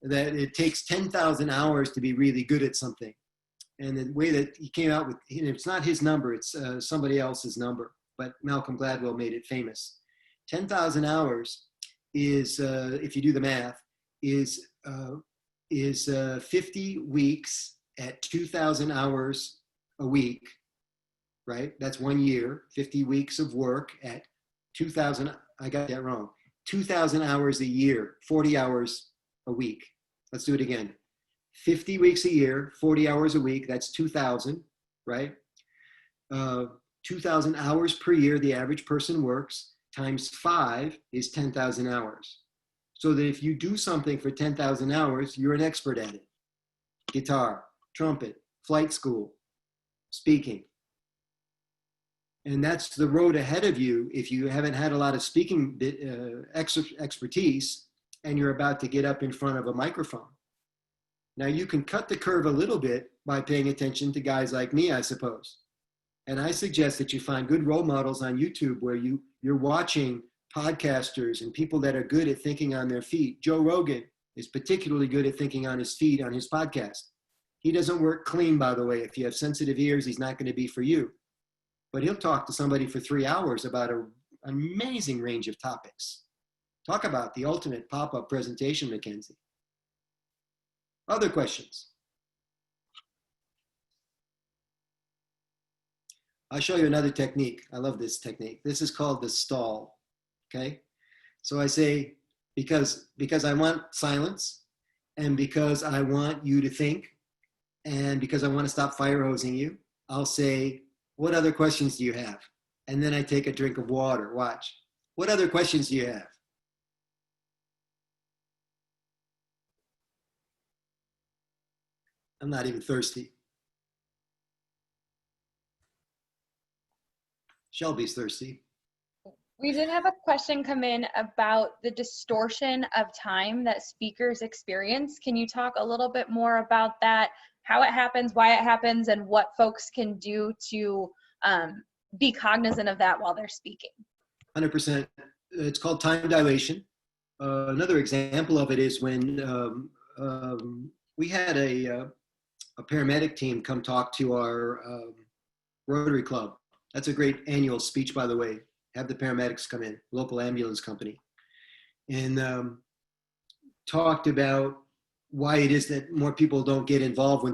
that it takes 10,000 hours to be really good at something. And the way that he came out with, it's not his number, it's somebody else's number, but Malcolm Gladwell made it famous. 10,000 hours is, if you do the math, is 50 weeks at 2,000 hours a week, right? That's 1 year, 50 weeks of work at 2,000, I got that wrong, 2,000 hours a year, 40 hours a week. Let's do it again. 50 weeks a year, 40 hours a week, that's 2,000, right? 2,000 hours per year the average person works, times 5 is 10,000 hours. So that if you do something for 10,000 hours, you're an expert at it. Guitar, trumpet, flight school, speaking. And that's the road ahead of you if you haven't had a lot of speaking expertise and you're about to get up in front of a microphone. Now you can cut the curve a little bit by paying attention to guys like me, I suppose. And I suggest that you find good role models on YouTube where you're watching podcasters and people that are good at thinking on their feet. Joe Rogan is particularly good at thinking on his feet on his podcast. He doesn't work clean, by the way. If you have sensitive ears, he's not going to be for you. But he'll talk to somebody for 3 hours about an amazing range of topics. Talk about the ultimate pop-up presentation, Mackenzie. Other questions? I'll show you another technique. I love this technique. This is called the stall, okay? So I say, because I want silence, and because I want you to think, and because I want to stop fire hosing you, I'll say, what other questions do you have? And then I take a drink of water. Watch. What other questions do you have? I'm not even thirsty. Shelby's thirsty. We did have a question come in about the distortion of time that speakers experience. Can you talk a little bit more about that, how it happens, why it happens, and what folks can do to be cognizant of that while they're speaking? 100%. It's called time dilation. Another example of it is when we had a paramedic team come talk to our Rotary Club. That's a great annual speech, by the way. Have the paramedics come in, local ambulance company, and talked about why it is that more people don't get involved when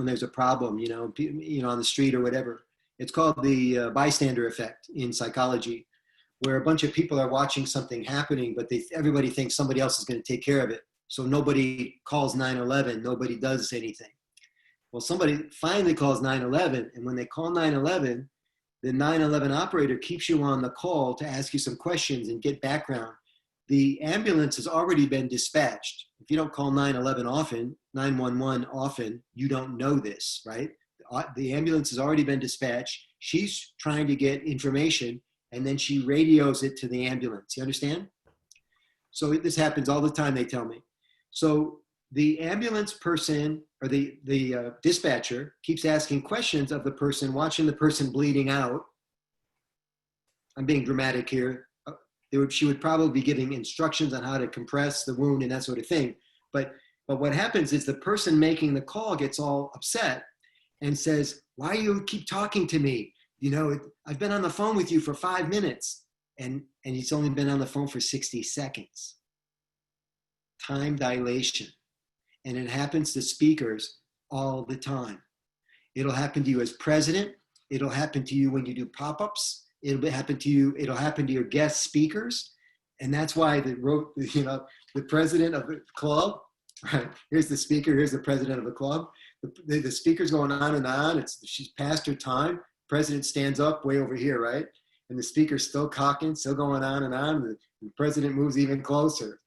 there's a problem, on the street or whatever. It's called the bystander effect in psychology, where a bunch of people are watching something happening, but everybody thinks somebody else is going to take care of it. So nobody calls 911, nobody does anything. Well, somebody finally calls 911, and when they call 911, the 911 operator keeps you on the call to ask you some questions and get background. The ambulance has already been dispatched. If you don't call 911 often, 911 often, you don't know this, right? The ambulance has already been dispatched. She's trying to get information, and then she radios it to the ambulance. You understand? So this happens all the time, they tell me. So the ambulance person or the dispatcher keeps asking questions of the person, watching the person bleeding out. I'm being dramatic here. She would probably be giving instructions on how to compress the wound and that sort of thing. But what happens is the person making the call gets all upset and says, why do you keep talking to me? I've been on the phone with you for 5 minutes. And he's only been on the phone for 60 seconds. Time dilation. And it happens to speakers all the time. It'll happen to you as president. It'll happen to you when you do pop-ups. It'll happen to your guest speakers. And that's why the president of the club, right? Here's the speaker, here's the president of the club. The speaker's going on and on. She's past her time. President stands up way over here, right? And the speaker's still talking, still going on and on. The president moves even closer.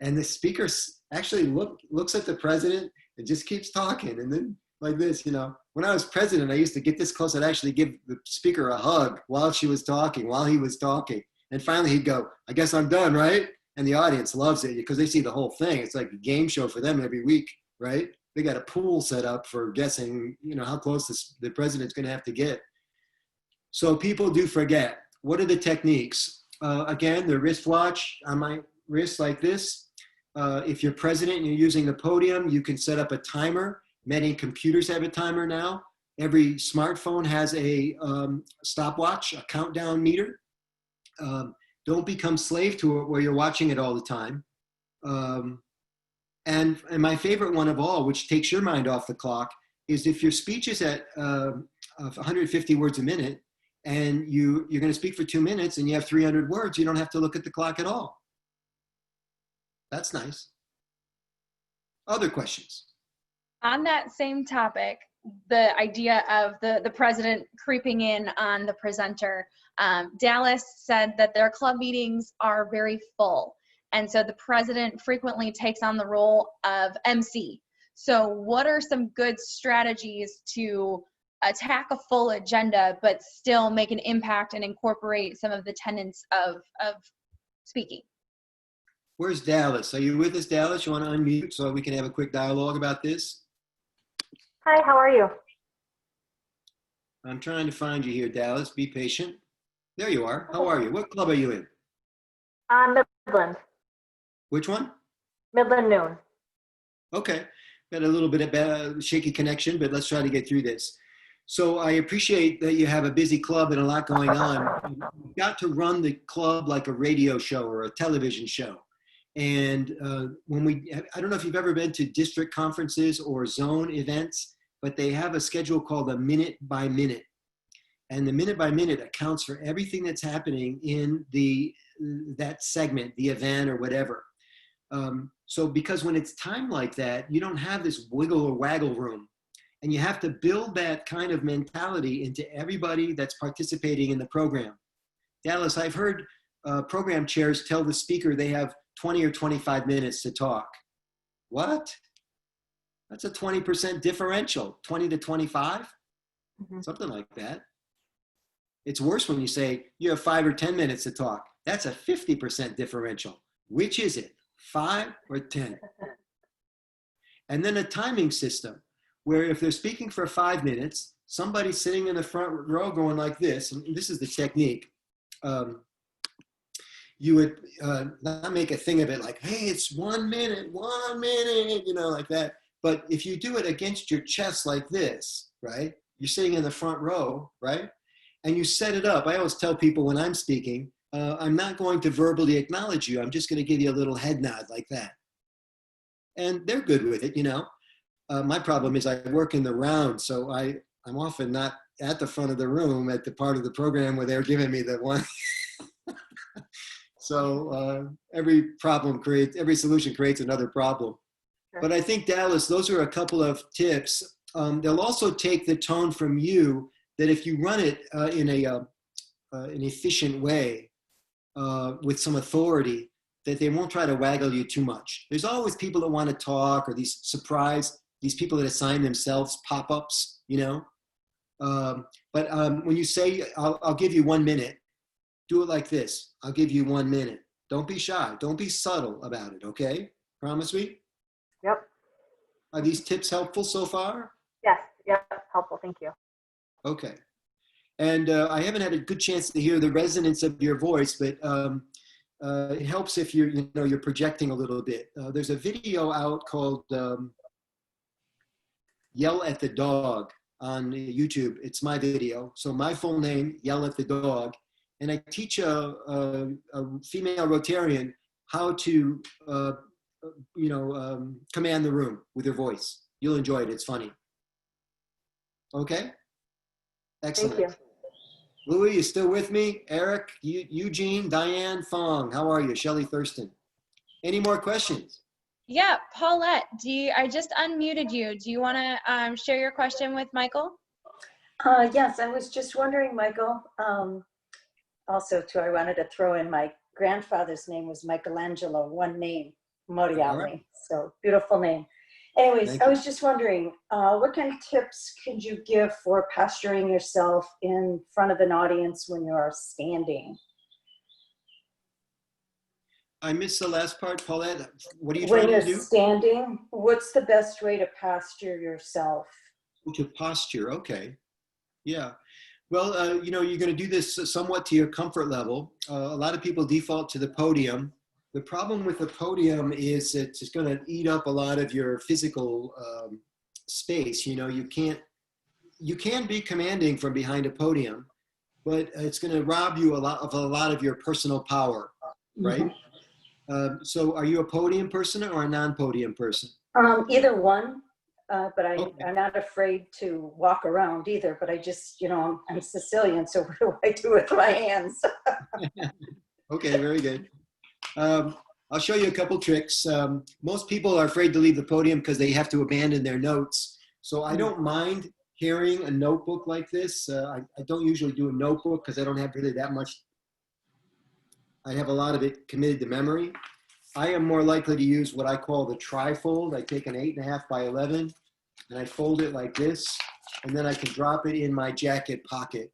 And the speaker actually looks at the president and just keeps talking. And then like this, when I was president, I used to get this close. I'd actually give the speaker a hug while he was talking. And finally he'd go, I guess I'm done, right? And the audience loves it because they see the whole thing. It's like a game show for them every week, right? They got a pool set up for guessing, how close the president's going to have to get. So people do forget. What are the techniques? Again, the wristwatch on my wrist like this. If you're president and you're using the podium, you can set up a timer. Many computers have a timer now. Every smartphone has a stopwatch, a countdown meter. Don't become slave to it where you're watching it all the time. And my favorite one of all, which takes your mind off the clock, is if your speech is at 150 words a minute and you're going to speak for 2 minutes and you have 300 words, you don't have to look at the clock at all. That's nice. Other questions? On that same topic, the idea of the president creeping in on the presenter. Dallas said that their club meetings are very full. And so the president frequently takes on the role of MC. So what are some good strategies to attack a full agenda, but still make an impact and incorporate some of the tenets of speaking? Where's Dallas? Are you with us, Dallas? You want to unmute so we can have a quick dialogue about this? Hi, how are you? I'm trying to find you here, Dallas. Be patient. There you are. How are you? What club are you in? Midland. Which one? Midland Noon. Okay. Got a little bit of a shaky connection, but let's try to get through this. So I appreciate that you have a busy club and a lot going on. You've got to run the club like a radio show or a television show. And I don't know if you've ever been to district conferences or zone events, but they have a schedule called a minute by minute. And the minute by minute accounts for everything that's happening in that segment, the event or whatever. So because when it's time like that, you don't have this wiggle or waggle room. And you have to build that kind of mentality into everybody that's participating in the program. Dallas, I've heard program chairs tell the speaker they have 20 or 25 minutes to talk. What? That's a 20% differential, 20 to 25, something like that. It's worse when you say you have 5 or 10 minutes to talk. That's a 50% differential. Which is it, 5 or 10? And then a timing system where if they're speaking for 5 minutes, somebody's sitting in the front row going like this, and this is the technique. You would not make a thing of it like, hey, it's 1 minute, like that. But if you do it against your chest like this, right? You're sitting in the front row, right? And you set it up. I always tell people when I'm speaking, I'm not going to verbally acknowledge you. I'm just going to give you a little head nod like that. And they're good with it, My problem is I work in the round, so I'm often not at the front of the room at the part of the program where they're giving me the one. So every solution creates another problem. Sure. But I think, Dallas, those are a couple of tips. They'll also take the tone from you that if you run it in an efficient way with some authority, that they won't try to waggle you too much. There's always people that want to talk, or these people that assign themselves pop-ups, But when you say, I'll give you 1 minute, do it like this. I'll give you 1 minute. Don't be shy. Don't be subtle about it, okay? Promise me? Yep. Are these tips helpful so far? Yes. Yep. Helpful. Thank you. Okay. And I haven't had a good chance to hear the resonance of your voice, but it helps if you're projecting a little bit. There's a video out called Yell at the Dog on YouTube. It's my video. So my full name, Yell at the Dog. And I teach a female Rotarian how to, command the room with her voice. You'll enjoy it. It's funny. Okay? Excellent. Thank you. Louis, you still with me? Eric, Eugene, Diane, Fong. How are you? Shelley Thurston. Any more questions? Yeah, Paulette, I just unmuted you. Do you want to share your question with Michael? Yes, I was just wondering, Michael, also too, I wanted to throw in my grandfather's name was Michelangelo, one name, Moriarty. Right. So beautiful name. Anyways, Thank I you. was just wondering, what kind of tips could you give for posturing yourself in front of an audience when you're standing? I missed the last part, Paulette. What are you trying When to you're do? standing, what's the best way to posture yourself? To posture, okay. Yeah. Well, you're going to do this somewhat to your comfort level. A lot of people default to the podium. The problem with the podium is it's just going to eat up a lot of your physical space. You can be commanding from behind a podium, but it's going to rob you a lot of your personal power, right? Mm-hmm. So are you a podium person or a non-podium person? Either one, but Okay. I'm not afraid to walk around either, but I just, I'm Sicilian, so what do I do with my hands? Okay, very good. I'll show you a couple tricks. Most people are afraid to leave the podium because they have to abandon their notes. So I don't mind carrying a notebook like this. I don't usually do a notebook because I don't have really that much. I have a lot of it committed to memory. I am more likely to use what I call the trifold. I take an 8.5 by 11 and I fold it like this, and then I can drop it in my jacket pocket.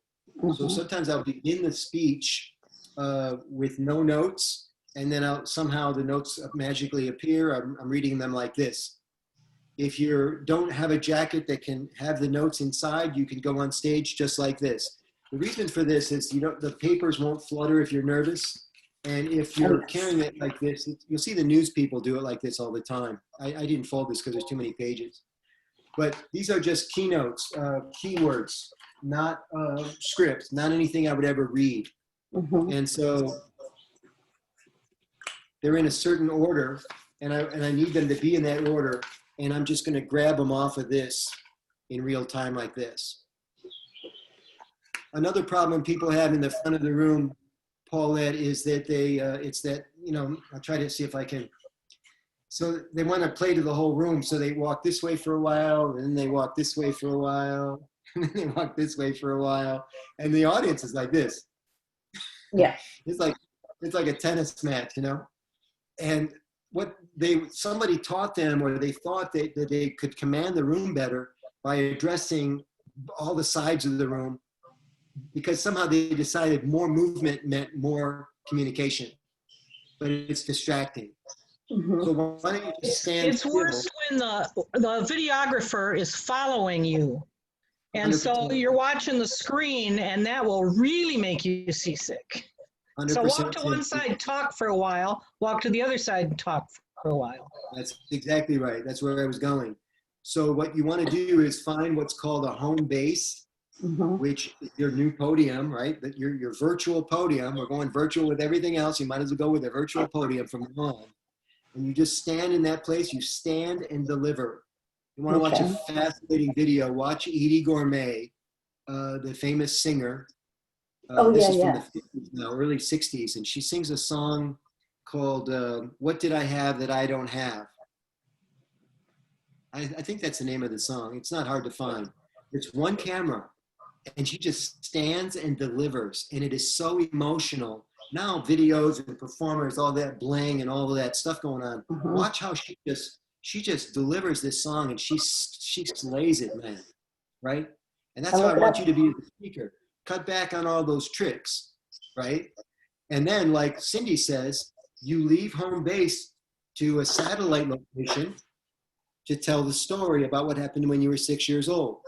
So sometimes I'll begin the speech with no notes, and then somehow the notes magically appear. I'm reading them like this. If you don't have a jacket that can have the notes inside, you can go on stage just like this. The reason for this is the papers won't flutter if you're nervous. And if you're carrying it like this, you'll see the news people do it like this all the time. I didn't fold this because there's too many pages. But these are just keynotes, keywords, not scripts, not anything I would ever read. And so they're in a certain order, and I need them to be in that order. And I'm just going to grab them off of this in real time like this. Another problem people have in the front of the room, Paulette, is that I'll try to see if I can. So they want to play to the whole room. So they walk this way for a while, and then they walk this way for a while, and then they walk this way for a while. And the audience is like this. Yeah. It's like a tennis match, And somebody taught them, or they thought that they could command the room better by addressing all the sides of the room, because somehow they decided more movement meant more communication, but it's distracting. So why don't you just stand It's still? worse when the videographer is following you. And so 100%. you're watching the screen, and that will really make you seasick. So walk to one side, talk for a while, walk to the other side and talk for a while. That's exactly right. That's where I was going. So what you want to do is find what's called a home base, which is your new podium, right? That your virtual podium. We're going virtual with everything else. You might as well go with a virtual podium from now on. And you just stand in that place. You stand and deliver. You want to watch a fascinating video. Watch Edie Gourmet, the famous singer. This is from the 50s now, early 60s. And she sings a song called What Did I Have That I Don't Have? I think that's the name of the song. It's not hard to find. It's one camera, and she just stands and delivers. And it is so emotional. Now videos and performers, all that bling and all of that stuff going on. Watch how she just delivers this song, and she slays it, man. Right? And that's how I want you to be as a speaker. Cut back on all those tricks, right? And then, like Cindy says, you leave home base to a satellite location to tell the story about what happened when you were 6 years old.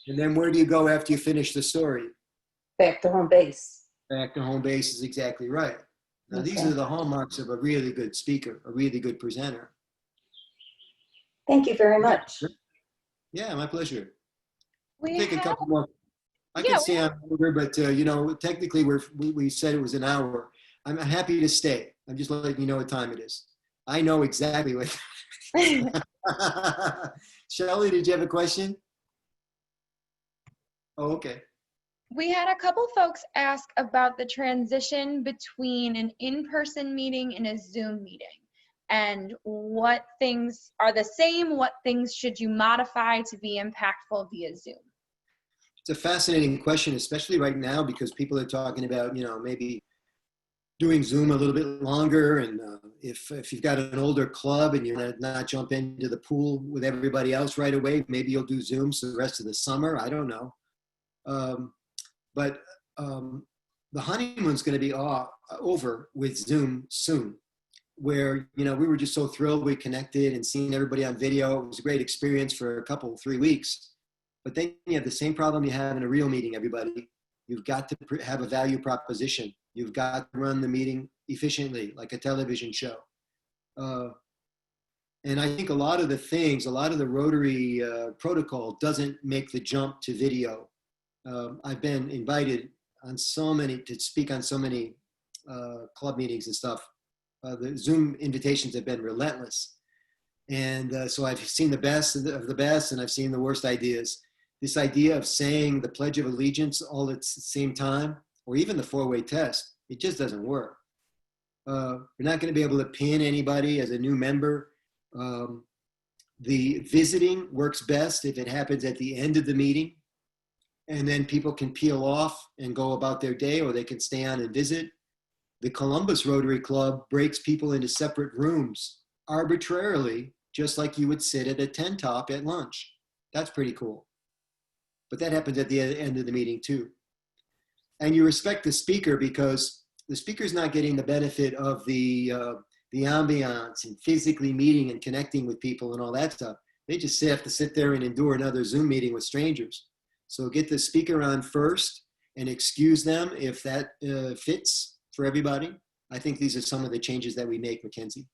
And then where do you go after you finish the story? Back to home base. Back to home base is exactly right. Now, these are the hallmarks of a really good speaker, a really good presenter. Thank you very much. Yeah, my pleasure. We Take a have, couple more. I can see I'm over, but technically we said it was an hour. I'm happy to stay. I'm just letting you know what time it is. I know exactly what. Shelley, did you have a question? Oh, okay. we had a couple folks ask about the transition between an in-person meeting and a Zoom meeting, and what things are the same, what things should you modify to be impactful via Zoom? It's a fascinating question, especially right now, because people are talking about, maybe doing Zoom a little bit longer. And if you've got an older club and you're not jump into the pool with everybody else right away, maybe you'll do Zoom for the rest of the summer. I don't know. But the honeymoon's going to be over with Zoom soon, where, we were just so thrilled we connected and seeing everybody on video. It was a great experience for 3 weeks. But then you have the same problem you have in a real meeting, everybody. You've got to have a value proposition. You've got to run the meeting efficiently, like a television show. And I think a lot of the Rotary protocol doesn't make the jump to video. I've been invited to speak on so many club meetings and stuff. The Zoom invitations have been relentless. And so I've seen the best of the best, and I've seen the worst ideas. This idea of saying the Pledge of Allegiance all at the same time, or even the 4-way test, it just doesn't work. You're not going to be able to pin anybody as a new member. The visiting works best if it happens at the end of the meeting, and then people can peel off and go about their day, or they can stay on and visit. The Columbus Rotary Club breaks people into separate rooms arbitrarily, just like you would sit at a 10 top at lunch. That's pretty cool. But that happens at the end of the meeting too. And you respect the speaker because the speaker's not getting the benefit of the ambiance and physically meeting and connecting with people and all that stuff. They just have to sit there and endure another Zoom meeting with strangers. So get the speaker on first and excuse them if that fits for everybody. I think these are some of the changes that we make, Mackenzie.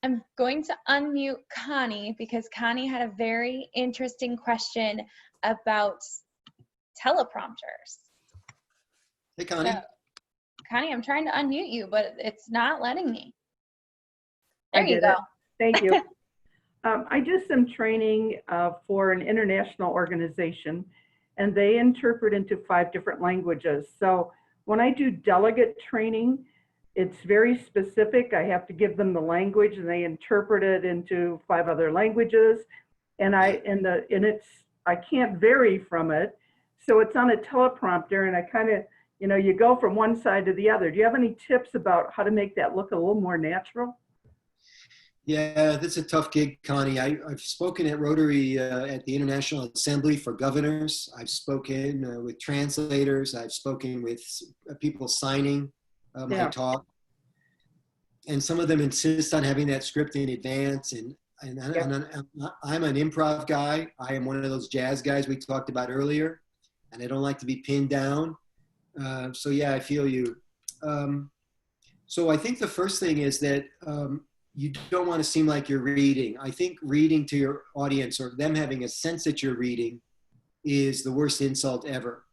I'm going to unmute Connie because Connie had a very interesting question about teleprompters. Hey, Connie. So, Connie, I'm trying to unmute you, but it's not letting me. There you go. Thank you. I did some training for an international organization, and they interpret into 5 different languages. So when I do delegate training, it's very specific. I have to give them the language, and they interpret it into 5 other languages. And I can't vary from it. So it's on a teleprompter, and I kind of, you go from one side to the other. Do you have any tips about how to make that look a little more natural? Yeah, that's a tough gig, Connie. I've spoken at Rotary at the International Assembly for Governors. I've spoken with translators. I've spoken with people signing my talk. And some of them insist on having that script in advance. And I'm an improv guy. I am one of those jazz guys we talked about earlier. And I don't like to be pinned down. So yeah, I feel you. So I think the first thing is that you don't want to seem like you're reading. I think reading to your audience or them having a sense that you're reading is the worst insult ever.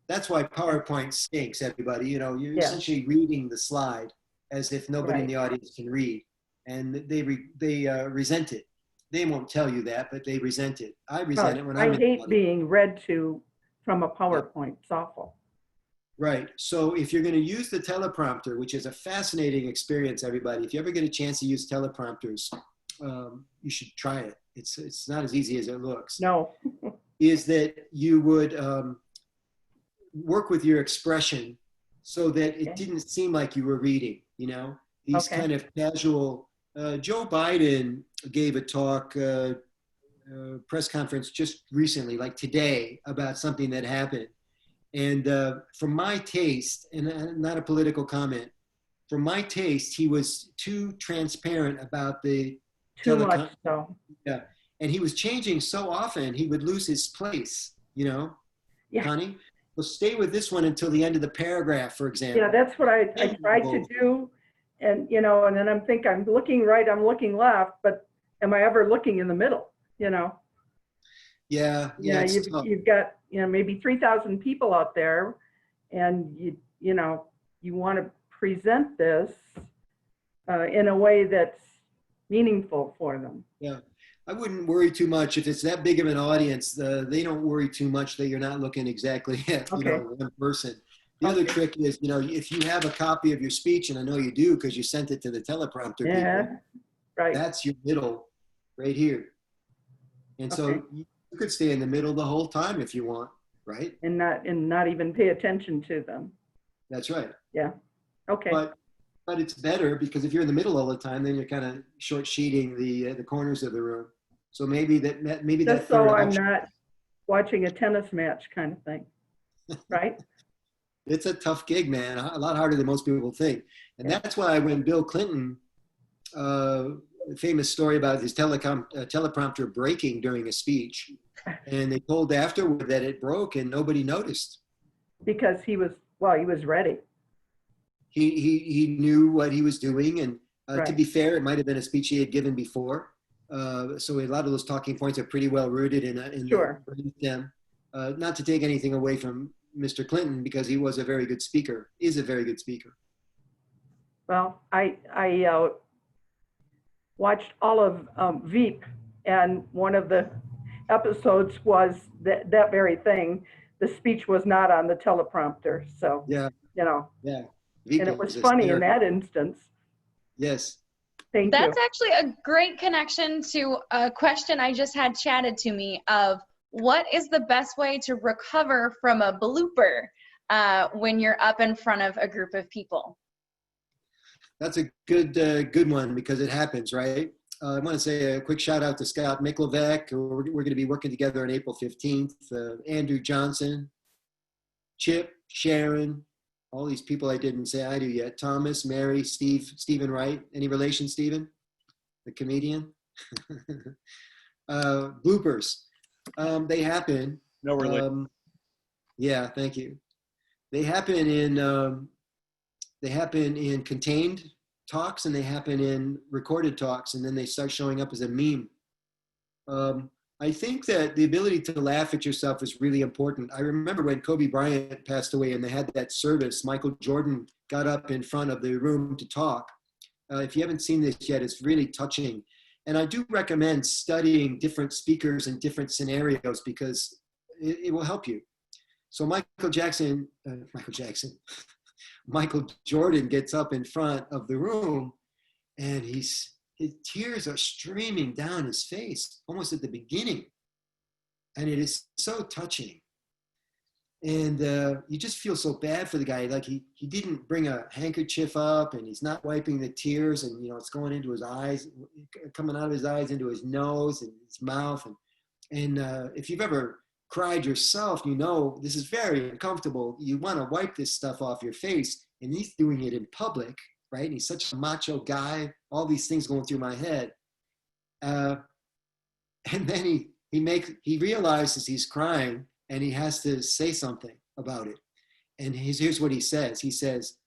That's why PowerPoint stinks, everybody. You're essentially reading the slide as if nobody in the audience can read. And they resent it. They won't tell you that, but they resent it. I resent it when I'm in the audience. I hate being read to from a PowerPoint. It's awful. Right. So if you're going to use the teleprompter, which is a fascinating experience, everybody, if you ever get a chance to use teleprompters, you should try it. It's not as easy as it looks. No. Is that you would work with your expression so that it didn't seem like you were reading, these kind of casual. Joe Biden gave a talk, press conference just recently, like today, about something that happened. And from my taste, and not a political comment, from my taste, he was too transparent about the too much so. Yeah, and he was changing so often, he would lose his place. Yeah. Connie, well, stay with this one until the end of the paragraph, for example. Yeah, that's what I tried to do, and and then I'm looking right, I'm looking left, but am I ever looking in the middle? Yeah, you've got maybe 3,000 people out there, and you want to present this in a way that's meaningful for them. Yeah, I wouldn't worry too much if it's that big of an audience. They don't worry too much that you're not looking exactly at one person. The other trick is if you have a copy of your speech, and I know you do because you sent it to the teleprompter people, right. That's your middle right here, and so you could stay in the middle the whole time if you want, right? And not even pay attention to them. That's right. Yeah. Okay. But it's better because if you're in the middle all the time, then you're kind of short sheeting the corners of the room. So maybe just so I'm not watching a tennis match kind of thing, right? It's a tough gig, man. A lot harder than most people think, and that's why when Bill Clinton. Famous story about his teleprompter breaking during a speech, and they told afterward that it broke and nobody noticed because he was ready. He knew what he was doing, and to be fair, it might have been a speech he had given before, so a lot of those talking points are pretty well rooted in them. Not to take anything away from Mr. Clinton because he was a very good speaker, is a very good speaker. Well, I watched all of Veep, and one of the episodes was that very thing. The speech was not on the teleprompter, so Veep, and it was funny in that instance. Yes, Thank you. That's actually a great connection to a question I just had chatted to me of what is the best way to recover from a blooper when you're up in front of a group of people? That's a good one because it happens, right? I want to say a quick shout out to Scott Miklovec. We're going to be working together on April 15th. Andrew Johnson, Chip, Sharon, all these people I didn't say I do yet. Thomas, Mary, Stephen Wright. Any relation, Stephen? The comedian? Bloopers. They happen. No relation. Yeah, thank you. They happen in contained talks and they happen in recorded talks, and then they start showing up as a meme. I think that the ability to laugh at yourself is really important. I remember when Kobe Bryant passed away and they had that service, Michael Jordan got up in front of the room to talk. If you haven't seen this yet, it's really touching. And I do recommend studying different speakers and different scenarios because it will help you. So Michael Jordan gets up in front of the room and his tears are streaming down his face almost at the beginning. And it is so touching. And you just feel so bad for the guy. Like he didn't bring a handkerchief up and he's not wiping the tears, and it's going into his eyes, coming out of his eyes into his nose and his mouth. And if you've ever cried yourself, this is very uncomfortable. You want to wipe this stuff off your face, and he's doing it in public, right? And he's such a macho guy, all these things going through my head. And then he realizes he's crying and he has to say something about it. And here's what he says. He says,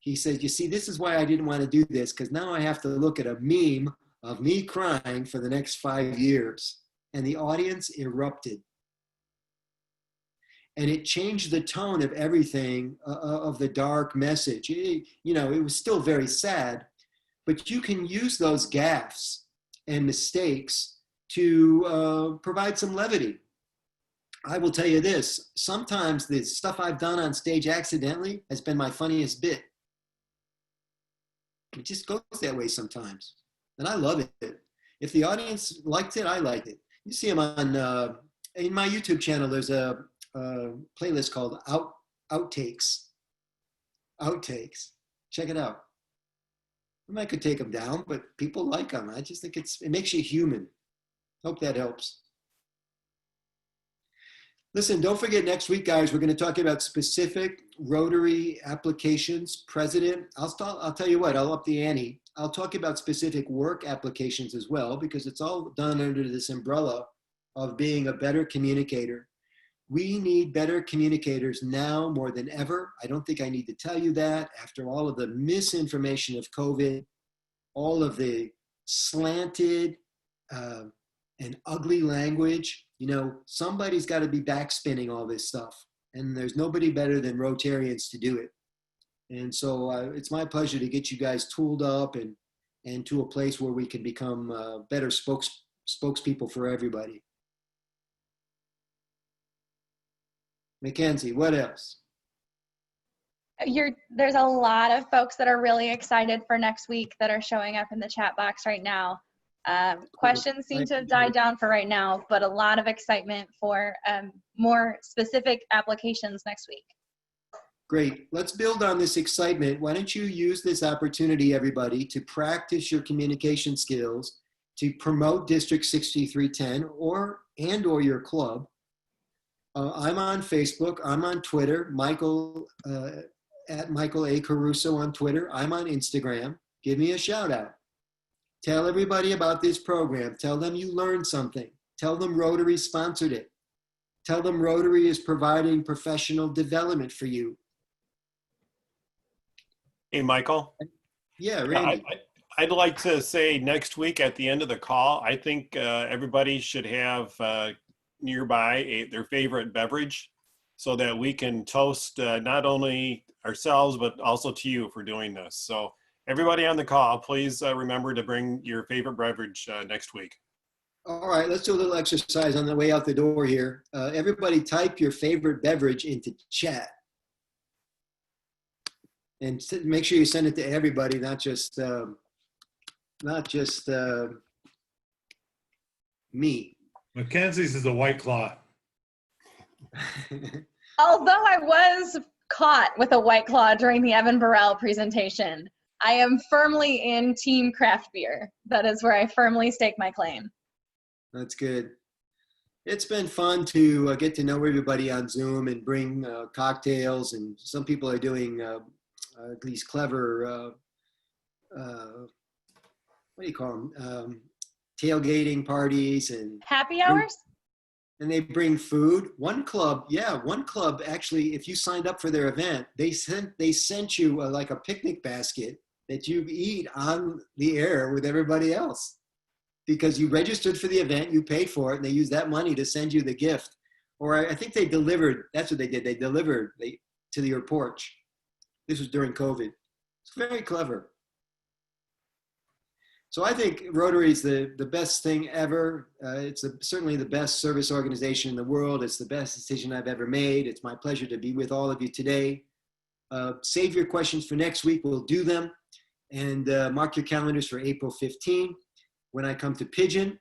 you see, this is why I didn't want to do this, because now I have to look at a meme of me crying for the next 5 years. And the audience erupted. And it changed the tone of everything, of the dark message. It was still very sad, but you can use those gaffes and mistakes to provide some levity. I will tell you this, sometimes the stuff I've done on stage accidentally has been my funniest bit. It just goes that way sometimes. And I love it. If the audience liked it, I liked it. You see them on, in my YouTube channel, there's a playlist called Outtakes. Outtakes. Check it out. I could take them down, but people like them. I just think it makes you human. Hope that helps. Listen, don't forget next week, guys, we're going to talk about specific Rotary applications. President, I'll tell you what, I'll up the ante. I'll talk about specific work applications as well, because it's all done under this umbrella of being a better communicator. We need better communicators now more than ever. I don't think I need to tell you that after all of the misinformation of COVID, all of the slanted and ugly language. Somebody's got to be backspinning all this stuff. And there's nobody better than Rotarians to do it. And so it's my pleasure to get you guys tooled up and to a place where we can become better spokespeople for everybody. Mackenzie, what else? There's a lot of folks that are really excited for next week that are showing up in the chat box right now. Questions seem to have died down for right now, but a lot of excitement for more specific applications next week. Great. Let's build on this excitement. Why don't you use this opportunity, everybody, to practice your communication skills, to promote District 6310 or your club. I'm on Facebook. I'm on Twitter. Michael, at Michael A. Caruso on Twitter. I'm on Instagram. Give me a shout out. Tell everybody about this program. Tell them you learned something. Tell them Rotary sponsored it. Tell them Rotary is providing professional development for you. Hey, Michael. Yeah, Randy. I'd like to say next week at the end of the call, I think everybody should have nearby their favorite beverage so that we can toast not only ourselves, but also to you for doing this. So everybody on the call, please remember to bring your favorite beverage next week. All right, let's do a little exercise on the way out the door here. Everybody type your favorite beverage into chat. And make sure you send it to everybody, not just not just me. Mackenzie's is a White Claw. Although I was caught with a White Claw during the Evan Burrell presentation, I am firmly in team craft beer. That is where I firmly stake my claim. That's good. It's been fun to get to know everybody on Zoom and bring cocktails, and some people are doing these clever, what do you call them, tailgating parties and Happy hours? and they bring food. One club actually, if you signed up for their event, they sent you like a picnic basket that you eat on the air with everybody else, because you registered for the event, you paid for it, and they used that money to send you the gift. Or I think they delivered, that's what they did. They delivered to your porch. This was during COVID. It's very clever. So I think Rotary is the best thing ever. It's certainly the best service organization in the world. It's the best decision I've ever made. It's my pleasure to be with all of you today. Save your questions for next week. We'll do them. And mark your calendars for April 15 when I come to Pigeon.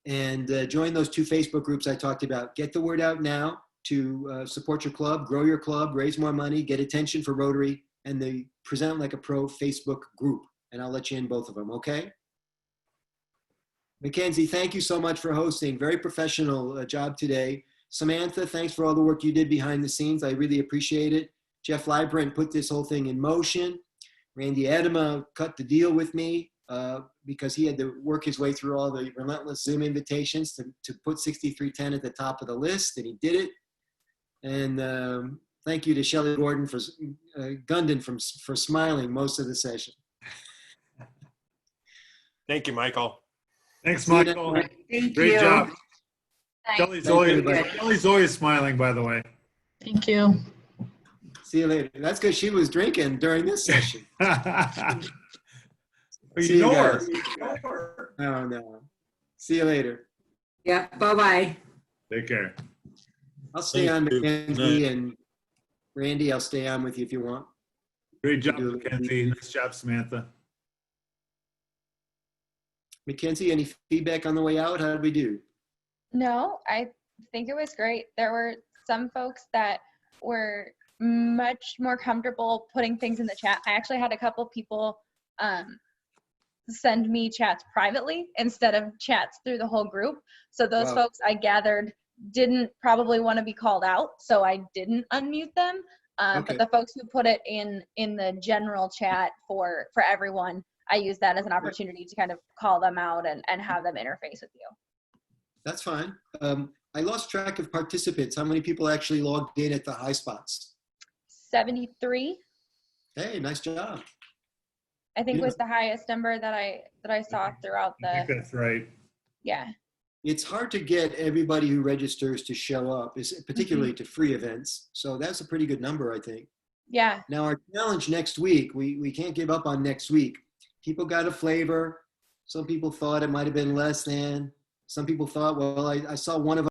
And join those 2 Facebook groups I talked about. Get the word out now to support your club, grow your club, raise more money, get attention for Rotary, and the Present Like a Pro Facebook group. And I'll let you in both of them, okay? Mackenzie, thank you so much for hosting. Very professional job today. Samantha, thanks for all the work you did behind the scenes. I really appreciate it. Jeff Librant put this whole thing in motion. Randy Adama cut the deal with me because he had to work his way through all the relentless Zoom invitations to put 6310 at the top of the list, and he did it. And thank you to Shelley Gordon Gundon for smiling most of the session. Thank you, Michael. Thanks, Michael. Thank Great you. job. Thanks. Shelley's always smiling, by the way. Thank you. See you later. That's because she was drinking during this session. You know her. Oh, no. See you later. Yeah, bye-bye. Take care. I'll stay on, Mackenzie, and Randy, I'll stay on with you if you want. Great job, Mackenzie. Nice job, Samantha. Mackenzie, any feedback on the way out? How did we do? No, I think it was great. There were some folks that were much more comfortable putting things in the chat. I actually had a couple people send me chats privately instead of chats through the whole group. So those Wow. folks I gathered didn't probably want to be called out, so I didn't unmute them. Okay. But the folks who put it in the general chat for everyone, I use that as an opportunity to kind of call them out and have them interface with you. That's fine. I lost track of participants. How many people actually logged in at the high spots? 73, Hey, nice job. I think Yeah. was the highest number that I saw throughout I think the, that's right. yeah. It's hard to get everybody who registers to show up, particularly to free events. So that's a pretty good number, I think. Yeah. Now our challenge next week, we can't give up on next week. People got a flavor. Some people thought it might have been less than. Some people thought, well, I saw one of